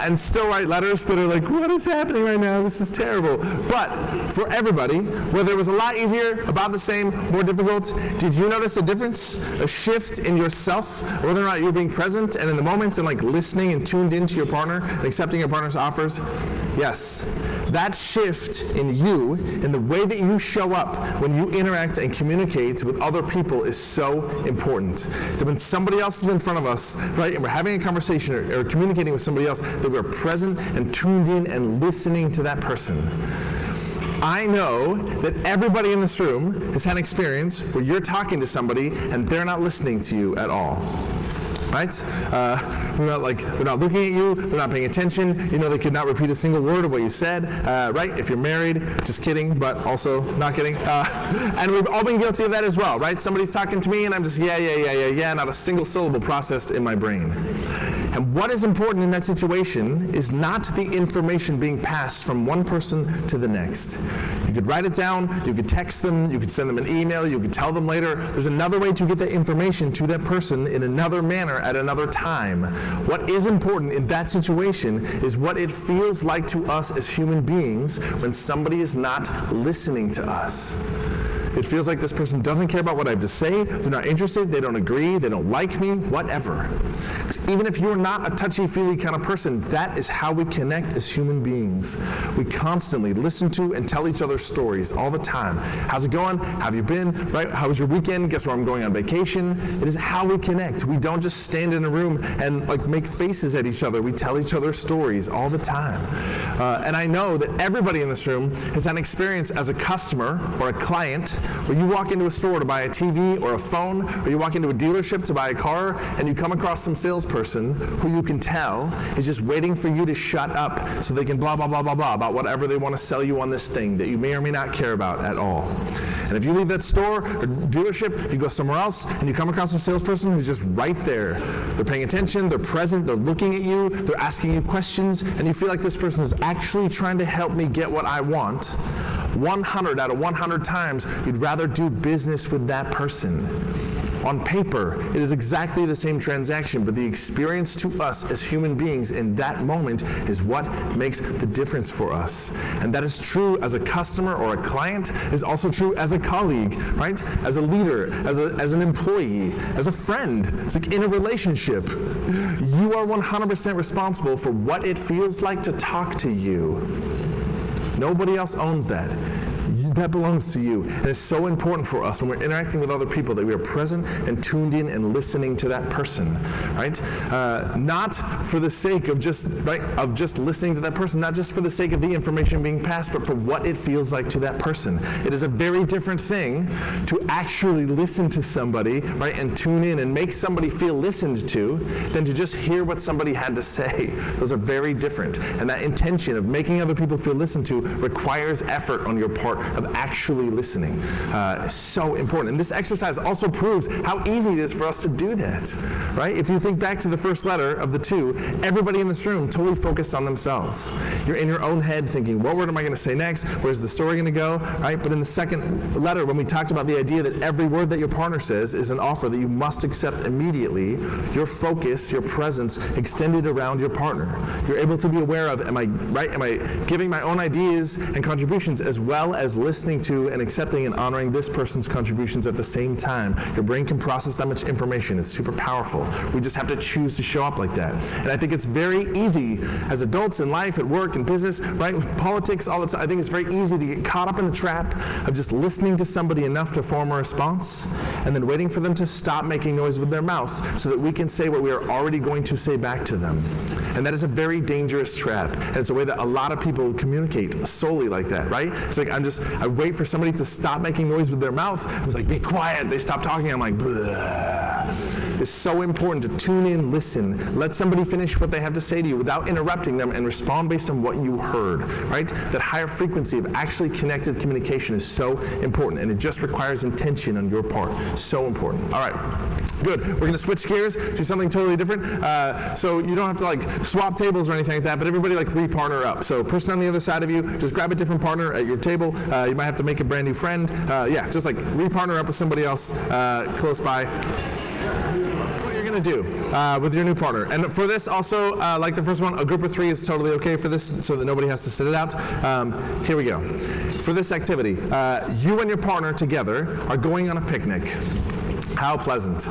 Speaker 3: and still write letters that are like, what is happening right now? This is terrible. But for everybody, whether it was a lot easier, about the same, more difficult, did you notice a difference? A shift in yourself? Whether or not you're being present and in the moment and like listening and tuned into your partner and accepting your partner's offers? Yes. That shift in you, in the way that you show up when you interact and communicate with other people is so important. That when somebody else is in front of us, right, and we're having a conversation or communicating with somebody else, that we're present and tuned in and listening to that person. I know that everybody in this room has had an experience where you're talking to somebody and they're not listening to you at all. Right? They're not looking at you, they're not paying attention, you know they could not repeat a single word of what you said, right? If you're married, just kidding, but also not kidding. And we've all been guilty of that as well, right? Somebody's talking to me and I'm just, yeah, not a single syllable processed in my brain. And what is important in that situation is not the information being passed from one person to the next. You could write it down, you could text them, you could send them an email, you could tell them later. There's another way to get that information to that person in another manner at another time. What is important in that situation is what it feels like to us as human beings when somebody is not listening to us. It feels like this person doesn't care about what I have to say, they're not interested, they don't agree, they don't like me, whatever. Even if you're not a touchy-feely kind of person, that is how we connect as human beings. We constantly listen to and tell each other stories all the time. How's it going? How have you been? Right? How was your weekend? Guess where I'm going on vacation? It is how we connect. We don't just stand in a room and make faces at each other. We tell each other stories all the time. And I know that everybody in this room has had an experience as a customer or a client where you walk into a store to buy a TV or a phone, or you walk into a dealership to buy a car, and you come across some salesperson who you can tell is just waiting for you to shut up so they can blah, blah, blah, blah, blah about whatever they want to sell you on this thing that you may or may not care about at all. And if you leave that store or dealership, you go somewhere else, and you come across a salesperson who's just right there. They're paying attention, they're present, they're looking at you, they're asking you questions, and you feel like this person is actually trying to help me get what I want. 100 out of 100 times, you'd rather do business with that person. On paper, it is exactly the same transaction, but the experience to us as human beings in that moment is what makes the difference for us. And that is true as a customer or a client, is also true as a colleague, right? As a leader, as an employee, as a friend. It's like in a relationship. You are 100% responsible for what it feels like to talk to you. Nobody else owns that. That belongs to you. And it's so important for us when we're interacting with other people that we are present and tuned in and listening to that person, right? Not for the sake of just listening to that person, not just for the sake of the information being passed, but for what it feels like to that person. It is a very different thing to actually listen to somebody, right, and tune in and make somebody feel listened to than to just hear what somebody had to say. Those are very different. And that intention of making other people feel listened to requires effort on your part of actually listening. It's so important. And this exercise also proves how easy it is for us to do that, right? If you think back to the first letter of the two, everybody in this room totally focused on themselves. You're in your own head thinking, what word am I going to say next? Where's the story going to go, right? But in the second letter, when we talked about the idea that every word that your partner says is an offer that you must accept immediately, your focus, your presence extended around your partner. You're able to be aware of, am I giving my own ideas and contributions as well as listening to and accepting and honoring this person's contributions at the same time. Your brain can process that much information. It's super powerful. We just have to choose to show up like that. And I think it's very easy as adults in life, at work, in business, right, with politics, all that stuff. I think it's very easy to get caught up in the trap of just listening to somebody enough to form a response and then waiting for them to stop making noise with their mouth so that we can say what we are already going to say back to them. And that is a very dangerous trap. And it's a way that a lot of people communicate solely like that, right? It's like I wait for somebody to stop making noise with their mouth. I was like, be quiet. They stop talking. I'm like, bleh. It's so important to tune in, listen, let somebody finish what they have to say to you without interrupting them and respond based on what you heard, right? That higher frequency of actually connected communication is so important, and it just requires intention on your part. So important. All right, good. We're going to switch gears, do something totally different. So you don't have to swap tables or anything like that, but everybody re-partner up. So person on the other side of you, just grab a different partner at your table. You might have to make a brand new friend. Just re-partner up with somebody else close by. What you're going to do with your new partner. And for this also, like the first one, a group of 3 is totally okay for this so that nobody has to sit it out. Here we go. For this activity, you and your partner together are going on a picnic. How pleasant.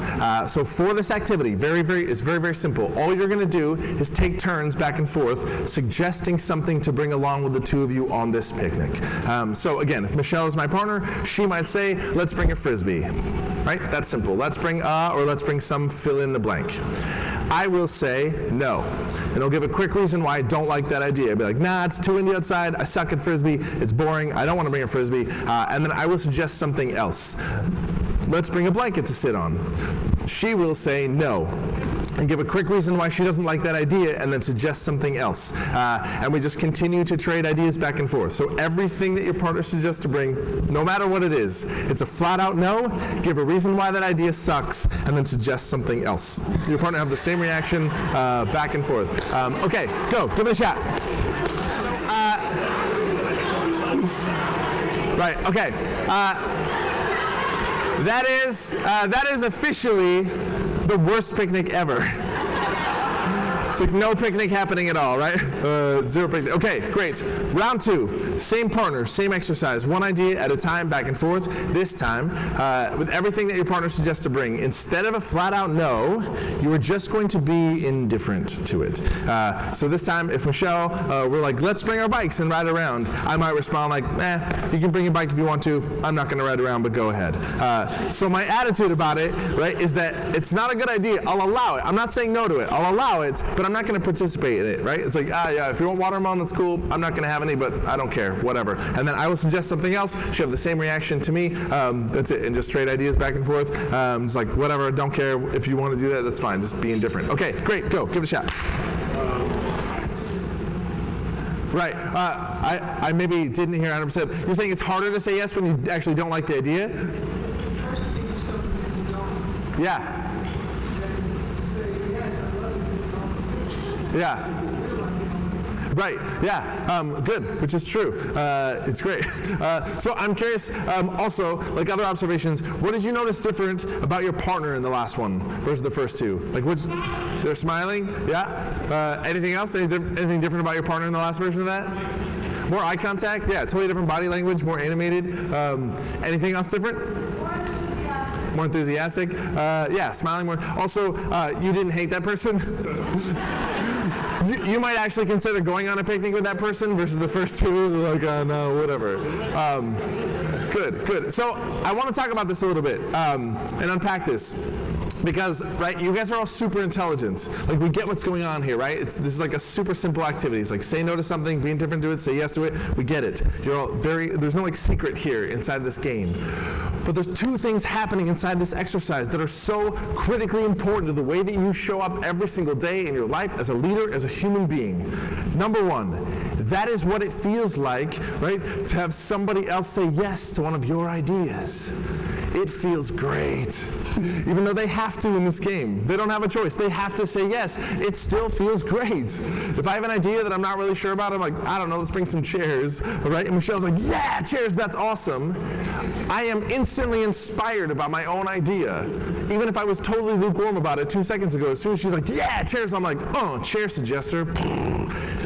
Speaker 3: So for this activity, it's very, very simple. All you're going to do is take turns back and forth, suggesting something to bring along with the two of you on this picnic. So again, if Michelle is my partner, she might say, let's bring a Frisbee. Right? That's simple. Let's bring or let's bring some fill in the blank. I will say no. And I'll give a quick reason why I don't like that idea. I'll be like, nah, it's too windy outside. I suck at Frisbee. It's boring. I don't want to bring a Frisbee. And then I will suggest something else. Let's bring a blanket to sit on. She will say no and give a quick reason why she doesn't like that idea and then suggest something else. And we just continue to trade ideas back and forth. So everything that your partner suggests to bring, no matter what it is, it's a flat out no, give a reason why that idea sucks, and then suggest something else. Your partner have the same reaction back and forth. Okay, go, give it a shot. Right, okay. That is officially the worst picnic ever. It's like no picnic happening at all, right? Zero picnic. Okay, great. Round 2, same partner, same exercise. One idea at a time, back and forth. This time, with everything that your partner suggests to bring, instead of a flat out no, you are just going to be indifferent to it. So this time, if Michelle, we're like, let's bring our bikes and ride around, I might respond like, you can bring your bike if you want to. I'm not going to ride around, but go ahead. So my attitude about it, right, is that it's not a good idea. I'll allow it. I'm not saying no to it. I'll allow it, but I'm not going to participate in it, right? It's like, yeah, if you want watermelon, that's cool. I'm not going to have any, but I don't care, whatever. And then I will suggest something else. She'll have the same reaction to me. That's it, and just trade ideas back and forth. It's like, whatever, don't care. If you want to do that, that's fine. Just be indifferent. Okay, great, go, give it a shot. Right, I maybe didn't hear 100%. You're saying it's harder to say yes when you actually don't like the idea? Yeah. Yeah. Right, yeah, good, which is true. It's great. So I'm curious, also, like other observations, what did you notice different about your partner in the last one versus the first two? Like, they're smiling? Yeah? Anything else? Anything different about your partner in the last version of that? More eye contact? Yeah, totally different body language, more animated. Anything else different? More enthusiastic? Yeah, smiling more. Also, you didn't hate that person? You might actually consider going on a picnic with that person versus the first two, like, no, whatever. Good. So I want to talk about this a little bit and unpack this. Because, right, you guys are all super intelligent. Like, we get what's going on here, right? This is like a super simple activity. It's like, say no to something, be indifferent to it, say yes to it. We get it. You're all there's no, like, secret here inside this game. But there's two things happening inside this exercise that are so critically important to the way that you show up every single day in your life as a leader, as a human being. Number one, that is what it feels like, right, to have somebody else say yes to one of your ideas. It feels great. Even though they have to in this game. They don't have a choice. They have to say yes. It still feels great. If I have an idea that I'm not really sure about, I'm like, I don't know, let's bring some chairs, right? And Michelle's like, yeah, chairs, that's awesome. I am instantly inspired about my own idea. Even if I was totally lukewarm about it 2 seconds ago, as soon as she's like, yeah, chairs, I'm like, oh, chair suggester.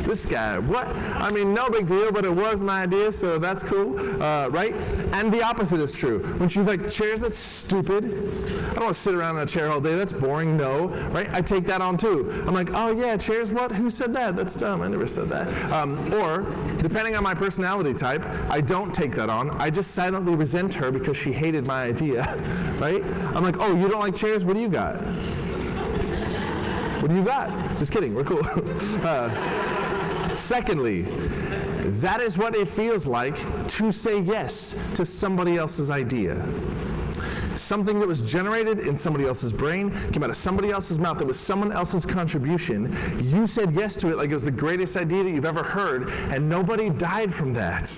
Speaker 3: This guy, what? I mean, no big deal, but it was my idea, so that's cool, right? And the opposite is true. When she's like, chairs, that's stupid. I don't want to sit around in a chair all day. That's boring. No, right? I take that on too. I'm like, oh yeah, chairs, what? Who said that? That's dumb. I never said that. Or, depending on my personality type, I don't take that on. I just silently resent her because she hated my idea, right? I'm like, oh, you don't like chairs? What do you got? What do you got? Just kidding. We're cool. Secondly, that is what it feels like to say yes to somebody else's idea. Something that was generated in somebody else's brain, came out of somebody else's mouth, that was someone else's contribution. You said yes to it like it was the greatest idea that you've ever heard, and nobody died from that.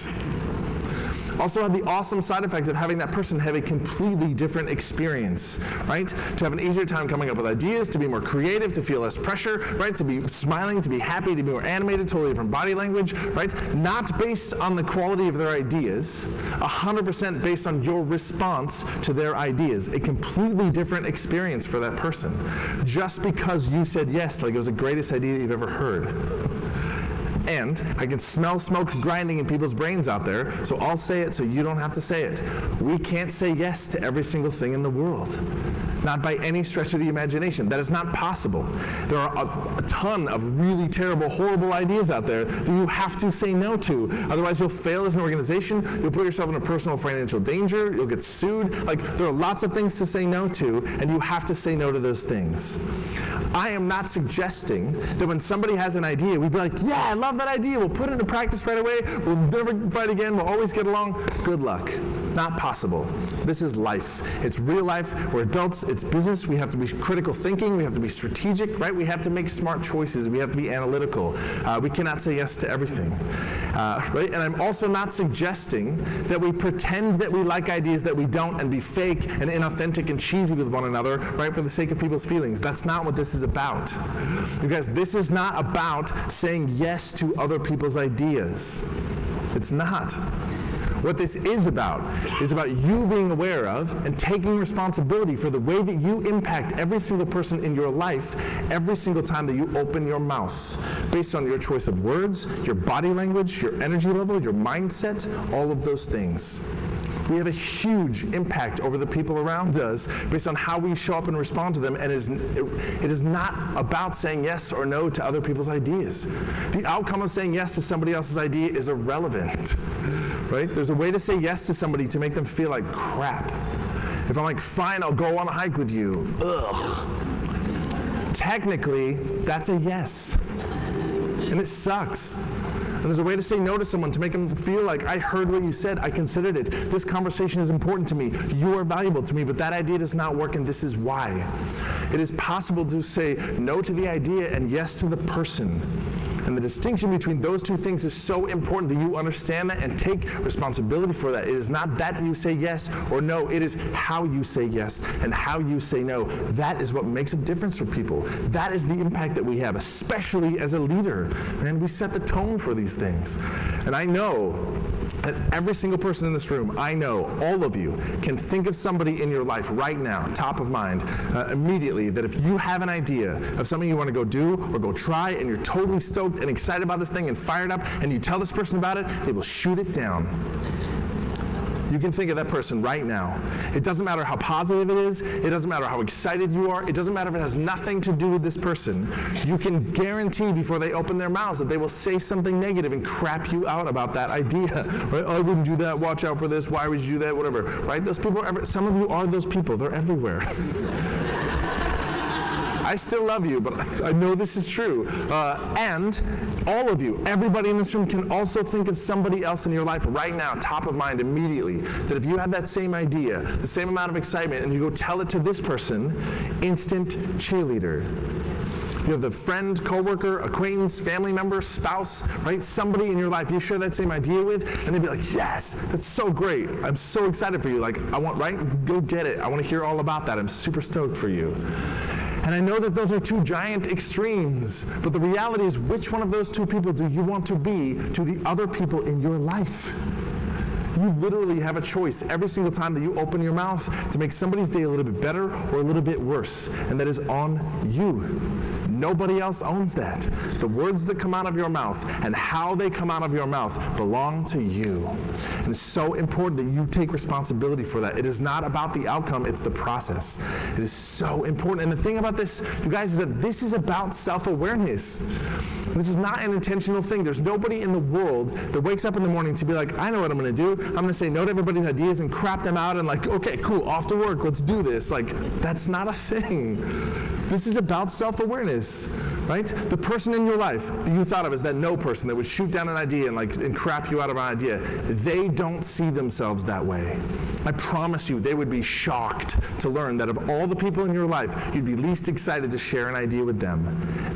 Speaker 3: Also had the awesome side effect of having that person have a completely different experience, right? To have an easier time coming up with ideas, to be more creative, to feel less pressure, right? To be smiling, to be happy, to be more animated, totally different body language, right? Not based on the quality of their ideas, 100% based on your response to their ideas. A completely different experience for that person. Just because you said yes, like it was the greatest idea you've ever heard. And And I can smell smoke grinding in people's brains out there, so I'll say it so you don't have to say it. We can't say yes to every single thing in the world. Not by any stretch of the imagination. That is not possible. There are a ton of really terrible, horrible ideas out there that you have to say no to. Otherwise, you'll fail as an organization. You'll put yourself in a personal financial danger. You'll get sued. Like, there are lots of things to say no to, and you have to say no to those things. I am not suggesting that when somebody has an idea, we'd be like, yeah, I love that idea. We'll put it into practice right away. We'll never fight again. We'll always get along. Good luck. Not possible. This is life. It's real life. We're adults. It's business. We have to be critical thinking. We have to be strategic, right? We have to make smart choices. We have to be analytical. We cannot say yes to everything, right? And I'm also not suggesting that we pretend that we like ideas that we don't and be fake and inauthentic and cheesy with one another, right, for the sake of people's feelings. That's not what this is about. You guys, this is not about saying yes to other people's ideas. It's not. What this is about you being aware of and taking responsibility for the way that you impact every single person in your life every single time that you open your mouth, based on your choice of words, your body language, your energy level, your mindset, all of those things. We have a huge impact over the people around us based on how we show up and respond to them, and it is not about saying yes or no to other people's ideas. The outcome of saying yes to somebody else's idea is irrelevant, right? There's a way to say yes to somebody to make them feel like crap. If I'm like, fine, I'll go on a hike with you, ugh. Technically, that's a yes, and it sucks. And there's a way to say no to someone to make them feel like, I heard what you said, I considered it, this conversation is important to me, you are valuable to me, but that idea does not work, and this is why. It is possible to say no to the idea and yes to the person. And the distinction between those two things is so important that you understand that and take responsibility for that. It is not that you say yes or no, it is how you say yes and how you say no. That is what makes a difference for people. That is the impact that we have, especially as a leader. And we set the tone for these things. And I know that every single person in this room, I know all of you can think of somebody in your life right now, top of mind, immediately, that if you have an idea of something you want to go do or go try and you're totally stoked and excited about this thing and fired up, and you tell this person about it, they will shoot it down. You can think of that person right now. It doesn't matter how positive it is. It doesn't matter how excited you are. It doesn't matter if it has nothing to do with this person. You can guarantee before they open their mouths that they will say something negative and crap you out about that idea. Right? I wouldn't do that. Watch out for this. Why would you do that? Whatever. Right? Those people are some of you are those people. They're everywhere. I still love you, but I know this is true. And all of you, everybody in this room can also think of somebody else in your life right now, top of mind immediately, that if you have that same idea, the same amount of excitement, and you go tell it to this person, instant cheerleader. You have the friend, coworker, acquaintance, family member, spouse, right? Somebody in your life you share that same idea with, and they'd be like, yes, that's so great. I'm so excited for you. Like, I want, right? Go get it. I want to hear all about that. I'm super stoked for you. And I know that those are two giant extremes, but the reality is, which one of those two people do you want to be to the other people in your life? You literally have a choice every single time that you open your mouth to make somebody's day a little bit better or a little bit worse, and that is on you. Nobody else owns that. The words that come out of your mouth and how they come out of your mouth belong to you. And it's so important that you take responsibility for that. It is not about the outcome, it's the process. It is so important. And the thing about this, you guys, is that this is about self-awareness. This is not an intentional thing. There's nobody in the world that wakes up in the morning to be like, I know what I'm going to do. I'm going to say no to everybody's ideas and crap them out and like, okay, cool, off to work, let's do this. Like, that's not a thing. This is about self-awareness, right? The person in your life that you thought of as that no person that would shoot down an idea and crap you out of an idea, they don't see themselves that way. I promise you, they would be shocked to learn that of all the people in your life, you'd be least excited to share an idea with them.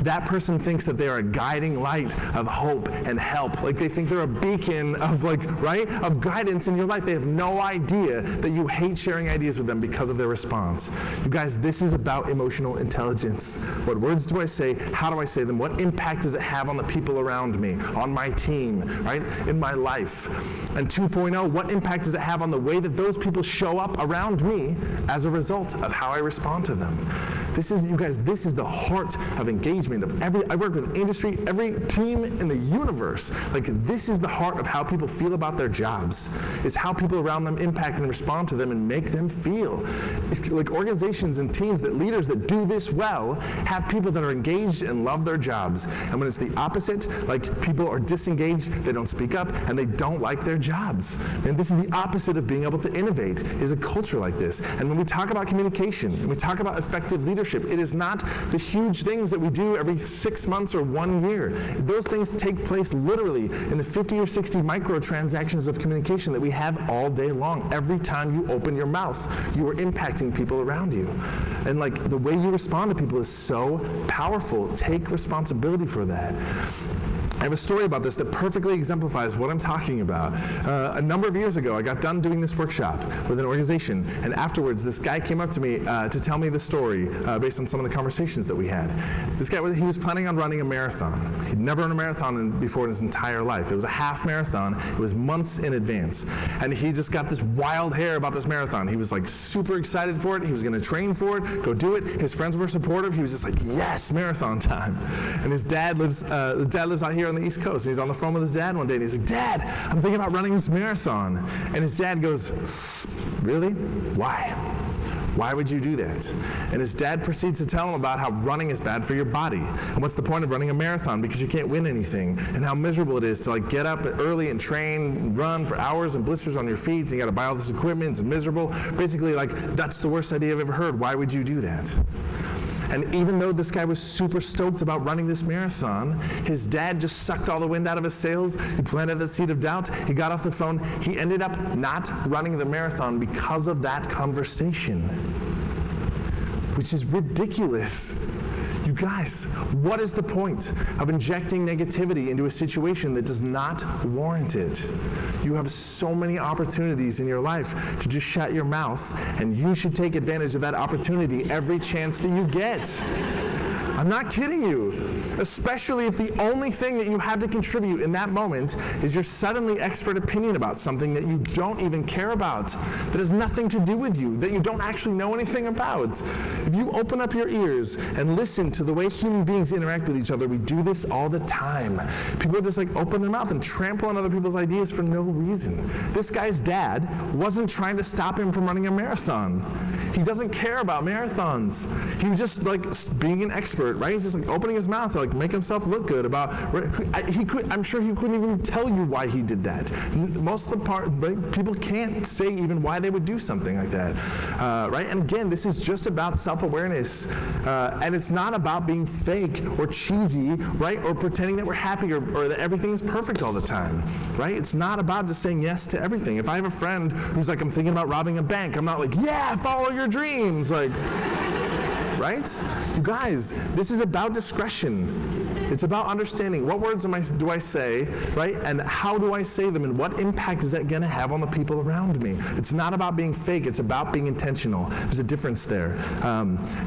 Speaker 3: That person thinks that they are a guiding light of hope and help. Like they think they're a beacon of of guidance in your life. They have no idea that you hate sharing ideas with them because of their response. You guys, this is about emotional intelligence. What words do I say? How do I say them? What impact does it have on the people around me, on my team, right? In my life? And 2.0, what impact does it have on the way that those people show up around me as a result of how I respond to them? This is, you guys, this is the heart of engagement of I work with industry, every team in the universe. Like, this is the heart of how people feel about their jobs, is how people around them impact and respond to them and make them feel. Like, organizations and teams, that leaders that do this well have people that are engaged and love their jobs. And when it's the opposite, like, people are disengaged, they don't speak up, and they don't like their jobs. And this is the opposite of being able to innovate, is a culture like this. And when we talk about communication, and we talk about effective leadership, it is not the huge things that we do every 6 months or 1 year. Those things take place literally in the 50 or 60 micro transactions of communication that we have all day long. Every time you open your mouth, you are impacting people around you. And like, the way you respond to people is so powerful. Take responsibility for that. I have a story about this that perfectly exemplifies what I'm talking about. A number of years ago, I got done doing this workshop with an organization, and afterwards, this guy came up to me to tell me the story based on some of the conversations that we had. This guy, he was planning on running a marathon. He'd never run a marathon before in his entire life. It was a half marathon. It was months in advance. And he just got this wild hair about this marathon. He was like super excited for it. He was gonna train for it, go do it. His friends were supportive. He was just like, yes, marathon time. And his dad lives out here on the East Coast. And he's on the phone with his dad one day, and he's like, Dad, I'm thinking about running this marathon. And his dad goes, really? Why? Why would you do that? And his dad proceeds to tell him about how running is bad for your body. And what's the point of running a marathon, because you can't win anything. And how miserable it is to like get up early and train, and run for hours and blisters on your feet. And you gotta buy all this equipment, it's miserable. Basically, like, that's the worst idea I've ever heard. Why would you do that? And even though this guy was super stoked about running this marathon, his dad just sucked all the wind out of his sails. He planted the seed of doubt. He got off the phone. He ended up not running the marathon because of that conversation, which is ridiculous. You guys, what is the point of injecting negativity into a situation that does not warrant it? You have so many opportunities in your life to just shut your mouth, and you should take advantage of that opportunity every chance that you get. I'm not kidding you. Especially if the only thing that you have to contribute in that moment is your suddenly expert opinion about something that you don't even care about, that has nothing to do with you, that you don't actually know anything about. If you open up your ears and listen to the way human beings interact with each other, we do this all the time. People just like open their mouth and trample on other people's ideas for no reason. This guy's dad wasn't trying to stop him from running a marathon. He doesn't care about marathons. He was just like being an expert, right? He's just like opening his mouth to like make himself look good about. I'm sure he couldn't even tell you why he did that. Most of the part, right, people can't say even why they would do something like that, right? And again, this is just about self-awareness, and it's not about being fake or cheesy, right? Or pretending that we're happy or that everything is perfect all the time, right? It's not about just saying yes to everything. If I have a friend who's like, I'm thinking about robbing a bank, I'm not like, yeah, follow your dreams, like, right? You guys, this is about discretion. It's about understanding what words do I say, right? And how do I say them, and what impact is that going to have on the people around me? It's not about being fake, it's about being intentional. There's a difference there.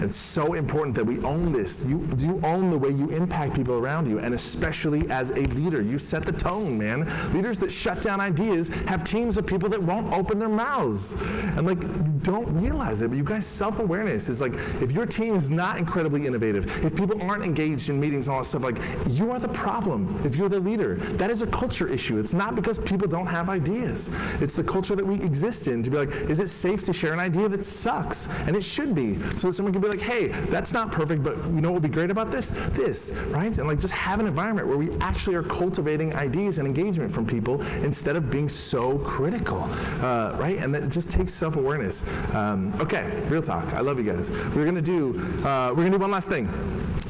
Speaker 3: It's so important that we own this. You own the way you impact people around you, and especially as a leader. You set the tone, man. Leaders that shut down ideas have teams of people that won't open their mouths. And like, you don't realize it, but you guys, self-awareness is like, if your team is not incredibly innovative, if people aren't engaged in meetings and all that stuff, like, you are the problem if you're the leader. That is a culture issue. It's not because people don't have ideas. It's the culture that we exist in, to be like, is it safe to share an idea that sucks? And it should be, so that someone can be like, hey, that's not perfect, but you know what would be great about this? This, right? And like, just have an environment where we actually are cultivating ideas and engagement from people instead of being so critical, right? And that just takes self-awareness. Okay, real talk. I love you guys. We're gonna do one last thing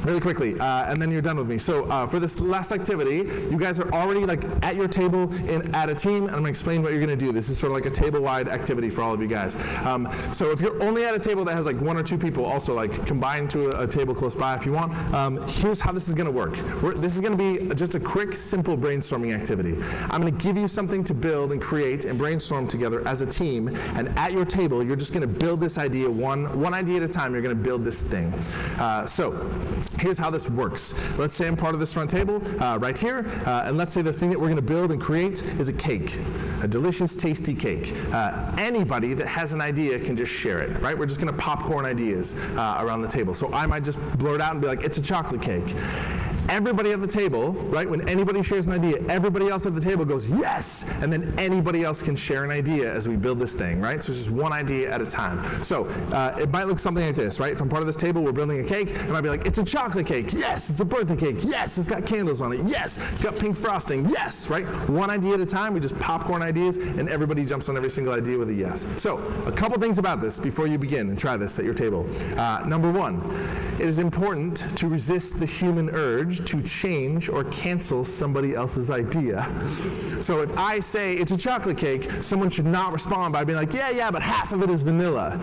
Speaker 3: really quickly, and then you're done with me. So for this last activity, you guys are already like at your table at a team, and I'm gonna explain what you're gonna do. This is sort of like a table-wide activity for all of you guys. So if you're only at a table that has like 1 or 2 people, also like combine to a table close by if you want, here's how this is gonna work. This is gonna be just a quick, simple brainstorming activity. I'm gonna give you something to build and create and brainstorm together as a team, and at your table, you're you're just going to build this idea one idea at a time. You're going to build this thing. So here's how this works. Let's say I'm part of this front table right here, and let's say the thing that we're going to build and create is a cake, a delicious, tasty cake. Anybody that has an idea can just share it, right? We're just going to popcorn ideas around the table. So I might just blurt out and be like, it's a chocolate cake. Everybody at the table, right, when anybody shares an idea, everybody else at the table goes, yes! And then anybody else can share an idea as we build this thing, right? So it's just one idea at a time. So it might look something like this, right? If I'm part of this table, we're building a cake, it might be like, it's a chocolate cake, yes! It's a birthday cake, yes! It's got candles on it, yes! It's got pink frosting, yes! Right? One idea at a time, we just popcorn ideas, and everybody jumps on every single idea with a yes. So, a couple things about this before you begin and try this at your table. Number one, it is important to resist the human urge to change or cancel somebody else's idea. So if I say it's a chocolate cake, someone should not respond by being like, yeah, but half of it is vanilla.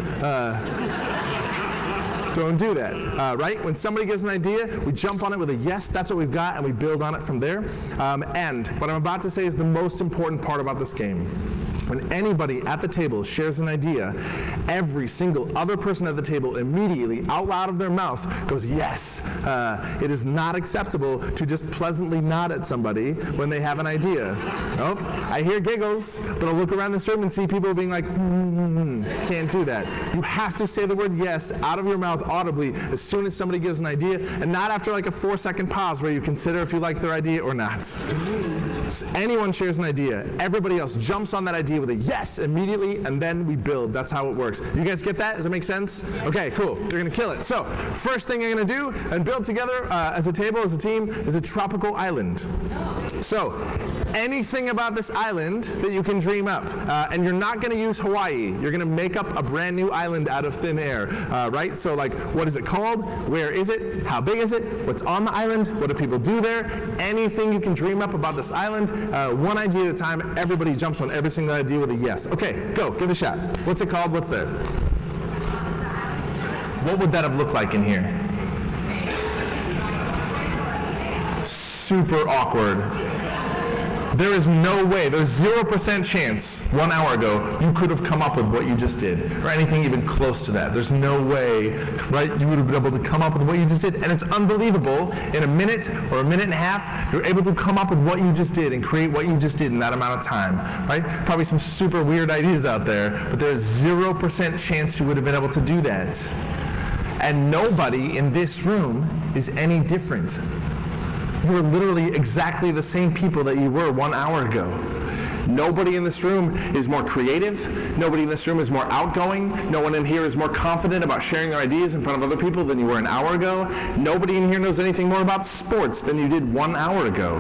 Speaker 3: Don't do that, right? When somebody gives an idea, we jump on it with a yes, that's what we've got, and we build on it from there. And what I'm about to say is the most important part about this game. When anybody at the table shares an idea, every single other person at the table immediately, out loud of their mouth, goes, yes. It is not acceptable to just pleasantly nod at somebody when they have an idea. Nope. I hear giggles, but I'll look around this room and see people being like, can't do that. You have to say the word yes out of your mouth audibly as soon as somebody gives an idea, and not after like a 4-second pause where you consider if you like their idea or not. Anyone shares an idea, everybody else jumps on that idea with a yes immediately, and then we build. That's how it works. You guys get that? Does it make sense? Okay, cool. You're gonna kill it. So, first thing you're gonna do and build together as a table, as a team, is a tropical island. So, anything about this island that you can dream up, and you're not gonna use Hawaii. You're gonna make up a brand new island out of thin air, right? So, like, what is it called? Where is it? How big is it? What's on the island? What do people do there? Anything you can dream up about this island, one idea at a time. Everybody jumps on every single idea with a yes. Okay, go, give it a shot. What's it called? What's there? What would that have looked like in here? Super awkward. There is no way, there's 0% chance 1 hour ago you could have come up with what you just did, or anything even close to that. There's no way, right, you would have been able to come up with what you just did. And it's unbelievable, in a minute or a minute and a half, you're able to come up with what you just did and create what you just did in that amount of time, right? Probably some super weird ideas out there, but there's 0% chance you would have been able to do that. And nobody in this room is any different. You are literally exactly the same people that you were 1 hour ago. Nobody in this room is more creative. Nobody in this room is more outgoing. No one in here is more confident about sharing their ideas in front of other people than you were an hour ago. Nobody in here knows anything more about sports than you did 1 hour ago.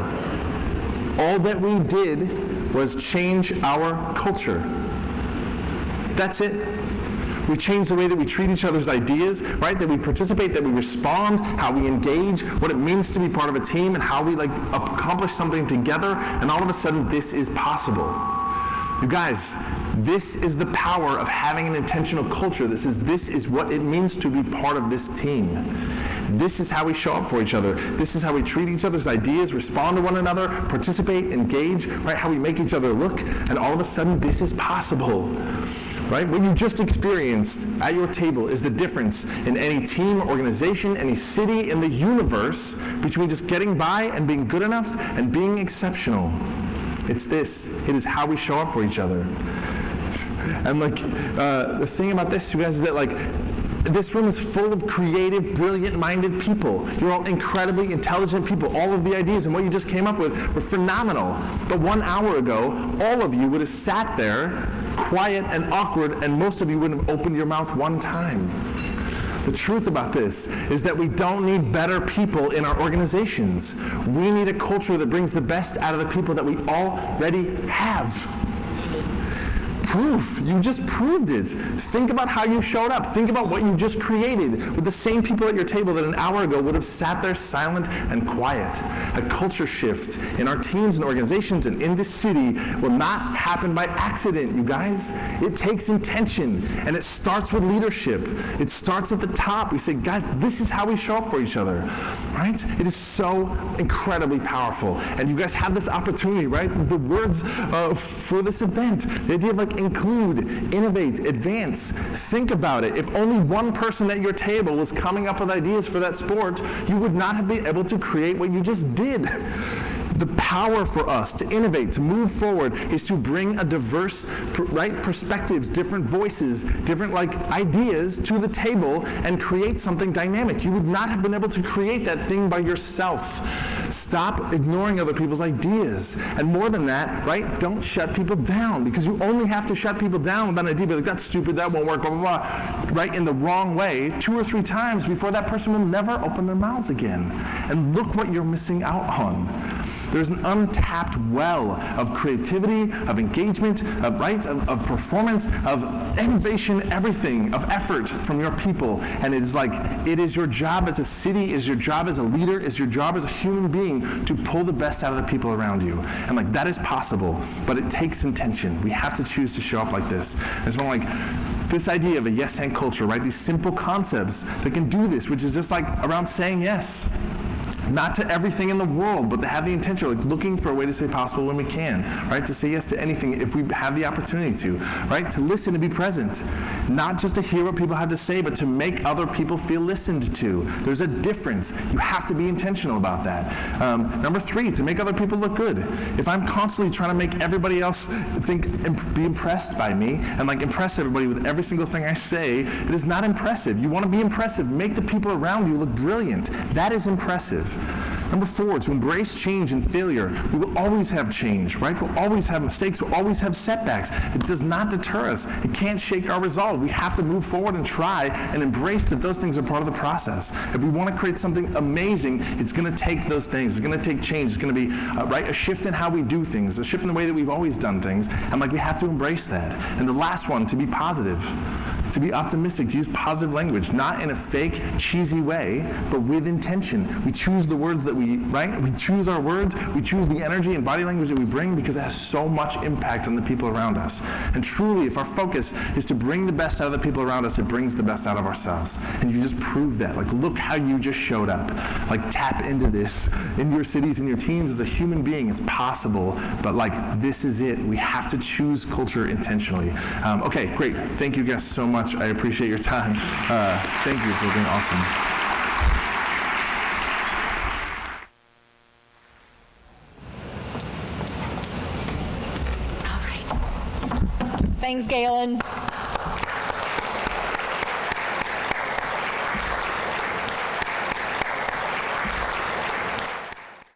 Speaker 3: All that we did was change our culture. That's it. We change the way that we treat each other's ideas, right? That we participate, that we respond, how we engage, what it means to be part of a team, and how we accomplish something together, and all of a sudden this is possible. You guys, this is the power of having an intentional culture. This is what it means to be part of this team. This is how we show up for each other. This is how we treat each other's ideas, respond to one another, participate, engage, right? How we make each other look, and all of a sudden this is possible, right? What you just experienced at your table is the difference in any team, organization, any city in the universe between just getting by and being good enough and being exceptional. It's this. It is how we show up for each other. And the thing about this, you guys, is that this room is full of creative, brilliant-minded people. You're all incredibly intelligent people. All of the ideas and what you just came up with were phenomenal. But 1 hour ago, all of you would have sat there, quiet and awkward, and most of you wouldn't have opened your mouth one time. The truth about this is that we don't need better people in our organizations. We need a culture that brings the best out of the people that we already have. Proof. You just proved it. Think about how you showed up. Think about what you just created with the same people at your table that an hour ago would have sat there silent and quiet. A culture shift in our teams and organizations and in this city will not happen by accident, you guys. It takes intention, and it starts with leadership. It starts at the top. We say, guys, this is how we show up for each other, right? It is so incredibly powerful. And you guys have this opportunity, right? The words for this event, the idea of include, innovate, advance. Think about it. If only one person at your table was coming up with ideas for that sport, you would not have been able to create what you just did. The power for us to innovate, to move forward, is to bring a diverse, perspectives, different voices, different ideas to the table and create something dynamic. You would not have been able to create that thing by yourself. Stop ignoring other people's ideas. And more than that, don't shut people down, because you only have to shut people down with an idea, be like, that's stupid, that won't work, blah, blah, blah, in the wrong way 2 or 3 times before that person will never open their mouths again. And look what you're missing out on. There's an untapped well of creativity, of engagement, of performance, of innovation, everything, of effort from your people. And it is your job as a city, is your job as a leader, is your job as a human being to pull the best out of the people around you. And that is possible, but it takes intention. We have to choose to show up like this. It's more this idea of a yes and culture, these simple concepts that can do this, which is just around saying yes. Not to everything in the world, but to have the intention, looking for a way to say possible when we can, to say yes to anything if we have the opportunity to listen and be present. Not just to hear what people have to say, but to make other people feel listened to. There's a difference. You have to be intentional about that. Number 3, to make other people look good. If I'm constantly trying to make everybody else be impressed by me, and impress everybody with every single thing I say, it is not impressive. You want to be impressive, make the people around you look brilliant. That is impressive. Number 4, to embrace change and failure. We will always have change, We'll always have mistakes, we'll always have setbacks. It does not deter us. It can't shake our resolve. We have to move forward and try and embrace that those things are part of the process. If we want to create something amazing, it's going to take those things. It's going to take change. It's going to be, a shift in how we do things, a shift in the way that we've always done things. And we have to embrace that. And the last one, to be positive. To be optimistic, to use positive language, not in a fake, cheesy way, but with intention. We choose the words that we choose our words, we choose the energy and body language that we bring, because it has so much impact on the people around us. And truly, if our focus is to bring the best out of the people around us, it brings the best out of ourselves. And you just prove that. Look how you just showed up. Tap into this in your cities, in your teams. As a human being, it's possible, but this is it. We have to choose culture intentionally. Okay, great. Thank you guys so much. I appreciate your time. Thank you for being awesome.
Speaker 1: Thanks, Galen.